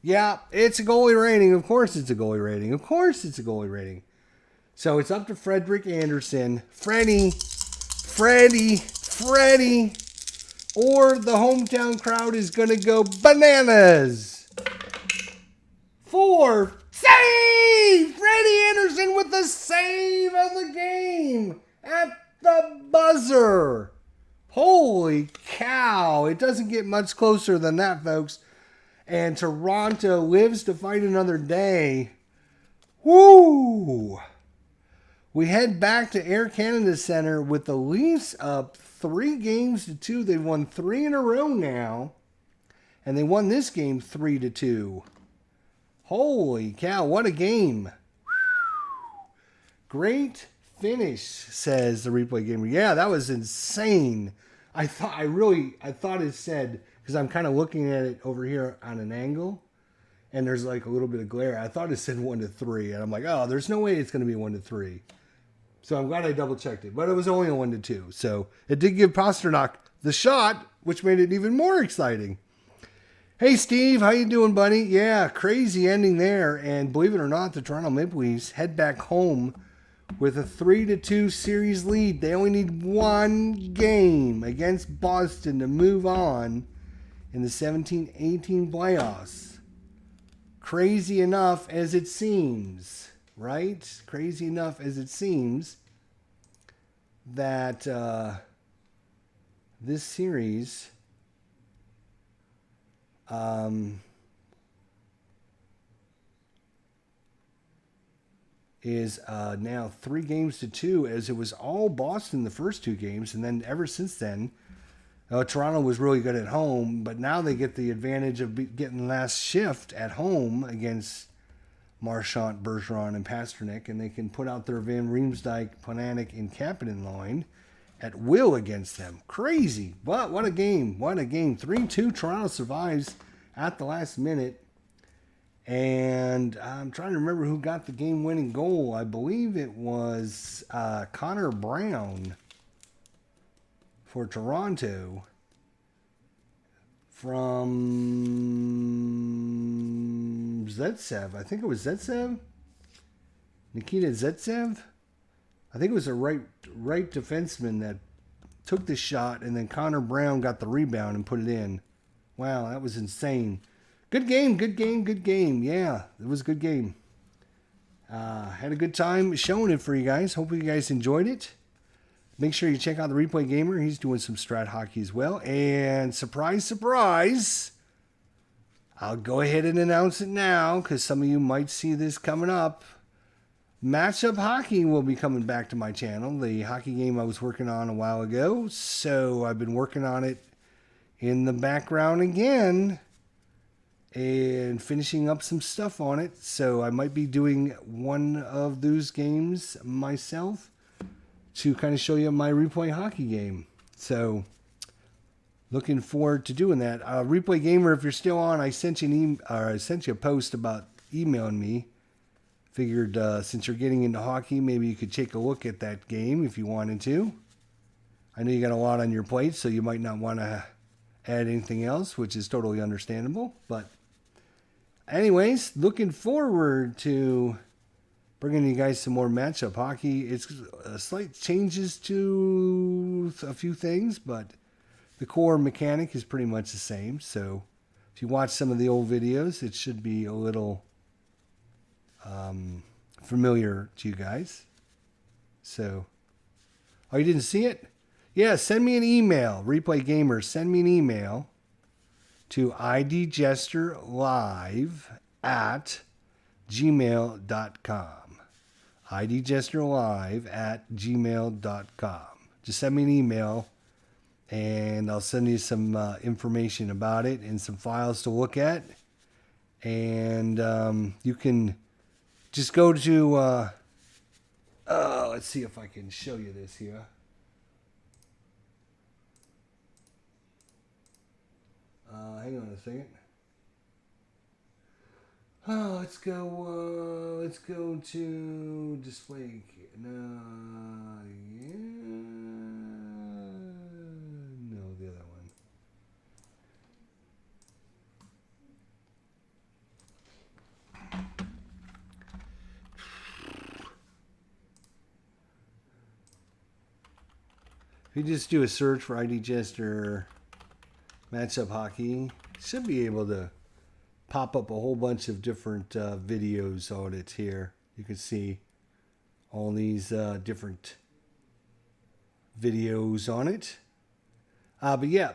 Yeah, it's a goalie rating. Of course it's a goalie rating. Of course it's a goalie rating. So it's up to Frederick Anderson. Freddie. Or the hometown crowd is going to go bananas. 4. Save! Freddie Anderson with the save of the game at the buzzer. Holy cow. It doesn't get much closer than that, folks. And Toronto lives to fight another day. Woo! We head back to Air Canada Center with the Leafs up 3-2. They've won 3 in a row now. And they won this game 3-2. Holy cow, what a game. Great finish, says the replay gamer. Yeah, that was insane. I thought it said, because I'm kind of looking at it over here on an angle, and there's like a little bit of glare. I thought it said 1-3, and I'm like, oh, there's no way it's going to be 1-3. So I'm glad I double checked it, but it was only a 1-2. So it did give Pasternak the shot, which made it even more exciting. Hey, Steve, how you doing, buddy? Yeah, crazy ending there, and believe it or not, the Toronto Maple Leafs head back home with a 3-2 series lead. They only need 1 game against Boston to move on in the 17-18 playoffs. Crazy enough as it seems, right? Crazy enough as it seems that this series is now 3-2, as it was all Boston the first 2 games, and then ever since then, Toronto was really good at home, but now they get the advantage of getting last shift at home against Marchand, Bergeron, and Pasternak, and they can put out their Van Riemsdyk, Pananik, and Kapanen line at will against them. Crazy, but what a game. What a game. 3-2, Toronto survives at the last minute. And I'm trying to remember who got the game-winning goal. I believe it was Connor Brown for Toronto from Zaitsev. I think it was Zaitsev. Nikita Zaitsev. I think it was a right defenseman that took the shot, and then Connor Brown got the rebound and put it in. Wow, that was insane. Good game. Yeah, it was a good game. Had a good time showing it for you guys. Hope you guys enjoyed it. Make sure you check out the Replay Gamer. He's doing some Strat Hockey as well. And surprise, surprise, I'll go ahead and announce it now because some of you might see this coming up. Matchup Hockey will be coming back to my channel. The hockey game I was working on a while ago. So I've been working on it in the background again and finishing up some stuff on it. So I might be doing one of those games myself to kind of show you my replay hockey game. So looking forward to doing that. Replay Gamer, if you're still on, I sent you I sent you a post about emailing me. Figured since you're getting into hockey, maybe you could take a look at that game if you wanted to. I know you got a lot on your plate, so you might not want to add anything else, which is totally understandable. But anyways, looking forward to bringing you guys some more matchup hockey. It's slight changes to a few things, but the core mechanic is pretty much the same. So if you watch some of the old videos, it should be a little familiar to you guys. So, oh, you didn't see it? Yeah, send me an email. Replay Gamers, send me an email to idjesterlive@gmail.com. idjesterlive@gmail.com. Just send me an email, and I'll send you some information about it and some files to look at. And you can just go to, let's see if I can show you this here. Hang on a second. Oh, let's go to display. No, yeah, no, the other one. If you just do a search for ID Jester Matchup Hockey, should be able to pop up a whole bunch of different videos on it here. You can see all these different videos on it. But yeah,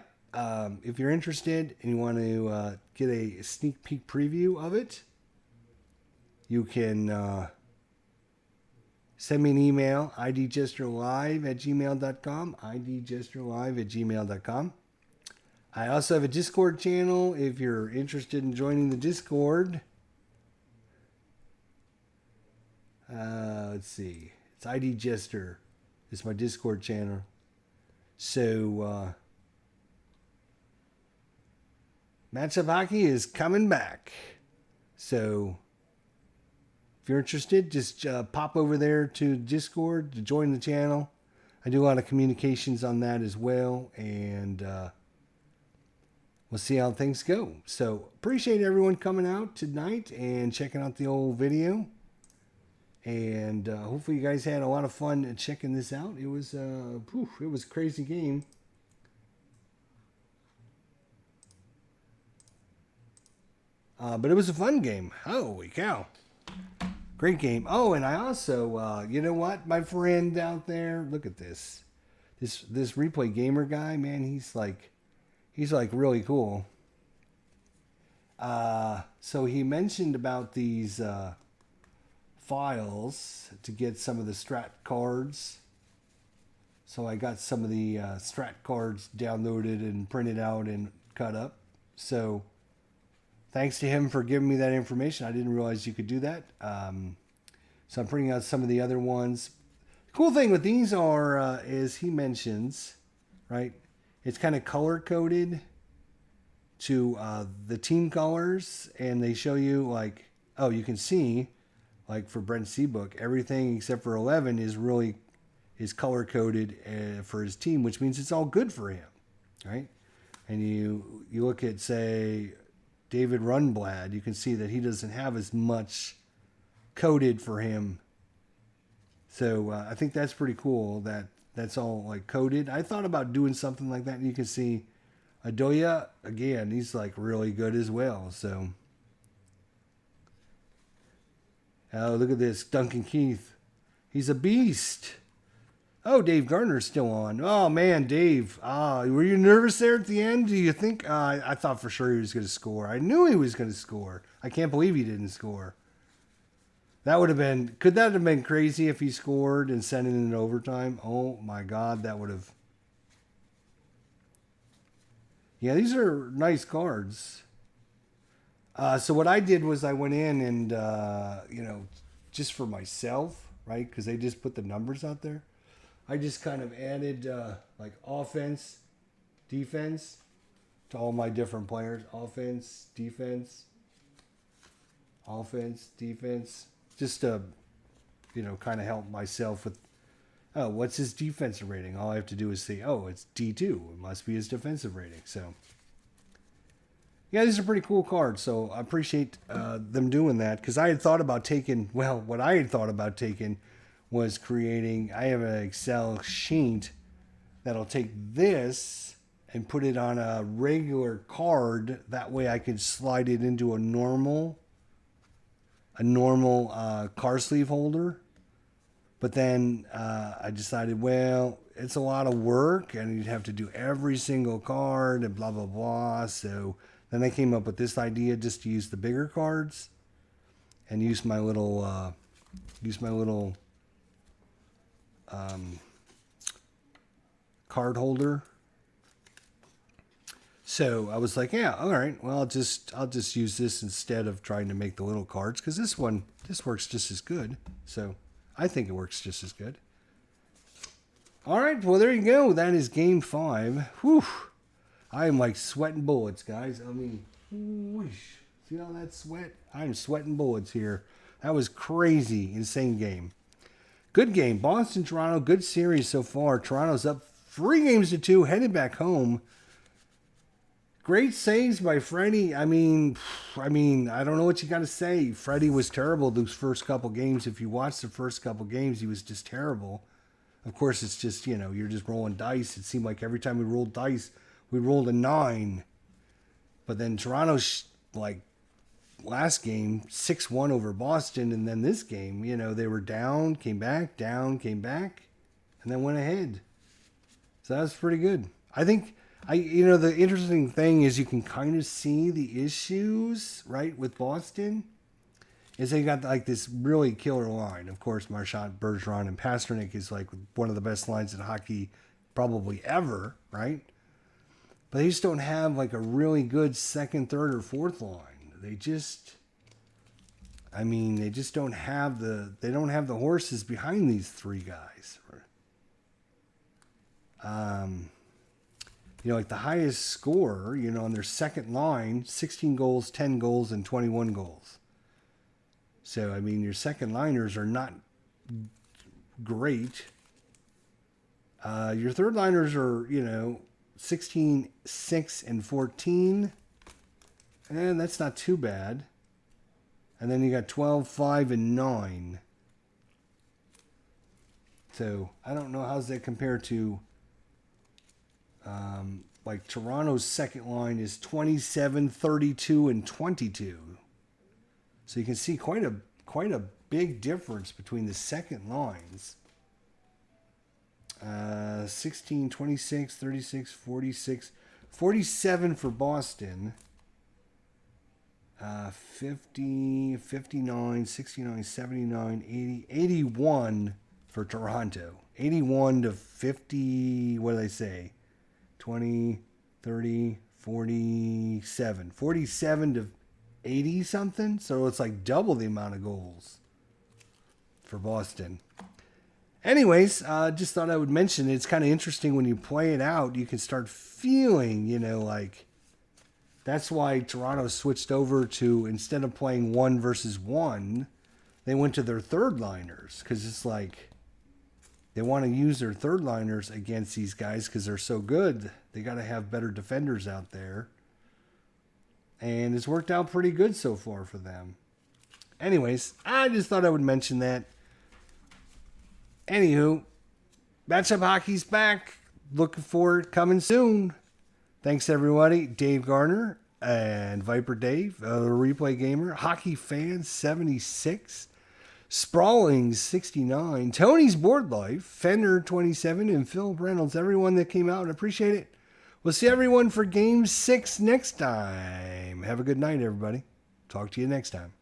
if you're interested and you want to get a sneak peek preview of it, you can send me an email, idjesterlive@gmail.com, idjesterlive@gmail.com. I also have a Discord channel if you're interested in joining the Discord. Let's see. It's ID Jester. It's my Discord channel. So, Matchup Hockey is coming back. So, if you're interested, just pop over there to Discord to join the channel. I do a lot of communications on that as well. And, we'll see how things go. So, appreciate everyone coming out tonight and checking out the old video. And hopefully you guys had a lot of fun checking this out. It was it was a crazy game. But it was a fun game. Holy cow. Great game. Oh, and I also, you know what? My friend out there, look at this. This Replay Gamer guy, man, he's like really cool. So he mentioned about these files to get some of the strat cards. So I got some of the strat cards downloaded and printed out and cut up. So thanks to him for giving me that information. I didn't realize you could do that. So I'm printing out some of the other ones. The cool thing with these are, is he mentions, right? It's kind of color coded to the team colors, and they show you like, oh, you can see, like for Brent Seabook, everything except for 11 is color coded for his team, which means it's all good for him, right? And you look at, say, David Rundblad, you can see that he doesn't have as much coded for him. So I think that's pretty cool that that's all like coded. I thought about doing something like that. You can see Adoya, again, he's like really good as well. So, oh, look at this. Duncan Keith. He's a beast. Oh, Dave Gardner's still on. Oh, man, Dave. Were you nervous there at the end? Do you think? I thought for sure he was going to score. I knew he was going to score. I can't believe he didn't score. That would have been, could that have been crazy if he scored and sent it in overtime? Oh my God, that would have. Yeah, these are nice cards. So what I did was I went in and, just for myself, right? Because they just put the numbers out there. I just kind of added like offense, defense to all my different players. Offense, defense. Just to, kind of help myself with, oh, what's his defensive rating? All I have to do is say, oh, it's D2. It must be his defensive rating. So, Yeah, these are pretty cool cards, so I appreciate them doing that, because I had thought about taking, well, what I had thought about taking was creating, I have an Excel sheet that'll take this and put it on a regular card. That way I could slide it into a normal card sleeve holder. But then I decided, well, it's a lot of work and you'd have to do every single card and blah, blah, blah. So then I came up with this idea just to use the bigger cards and use my little card holder. So I was like, yeah, all right, well, I'll just use this instead of trying to make the little cards, because this works just as good. So I think it works just as good. All right, well, there you go. That is game 5. Whew. I am like sweating bullets, guys. I mean, whoosh. See all that sweat? I'm sweating bullets here. That was crazy, insane game. Good game. Boston, Toronto, good series so far. Toronto's up 3-2, headed back home. Great saves by Freddie. I mean, I don't know what you got to say. Freddie was terrible those first couple games. If you watch the first couple games, he was just terrible. Of course, it's just, you're just rolling dice. It seemed like every time we rolled dice, we rolled a 9. But then Toronto's, like, last game, 6-1 over Boston. And then this game, they were down, came back, and then went ahead. So that was pretty good. I think, the interesting thing is you can kind of see the issues, right, with Boston. Is they got, like, this really killer line. Of course, Marchand, Bergeron, and Pasternak is, like, one of the best lines in hockey probably ever, right? But they just don't have, like, a really good second, third, or fourth line. They just don't have the horses behind these three guys. Like the highest scorer, on their second line, 16 goals, 10 goals, and 21 goals. So, your second liners are not great. Your third liners are, 16, 6, and 14. And that's not too bad. And then you got 12, 5, and 9. So, I don't know how's that compared to, like Toronto's second line is 27, 32, and 22. So you can see quite a big difference between the second lines. 16, 26, 36, 46, 47 for Boston. 50, 59, 69, 79, 80, 81 for Toronto. 81 to 50, what do they say? 20, 30, 47. 47 to 80 something. So it's like double the amount of goals for Boston. Anyways, just thought I would mention it's kind of interesting when you play it out. You can start feeling, like that's why Toronto switched over to, instead of playing 1 versus 1, they went to their third liners, because it's like they want to use their third liners against these guys because they're so good. They got to have better defenders out there. And it's worked out pretty good so far for them. Anyways, I just thought I would mention that. Anywho, Matchup Hockey's back. Looking forward, coming soon. Thanks, everybody. Dave Garner and Viper Dave, the Replay Gamer, Hockey Fan 76, Sprawling 69, Tony's Board Life, Fender 27, and Phil Reynolds. Everyone that came out, I appreciate it. We'll see everyone for Game 6 next time. Have a good night, everybody. Talk to you next time.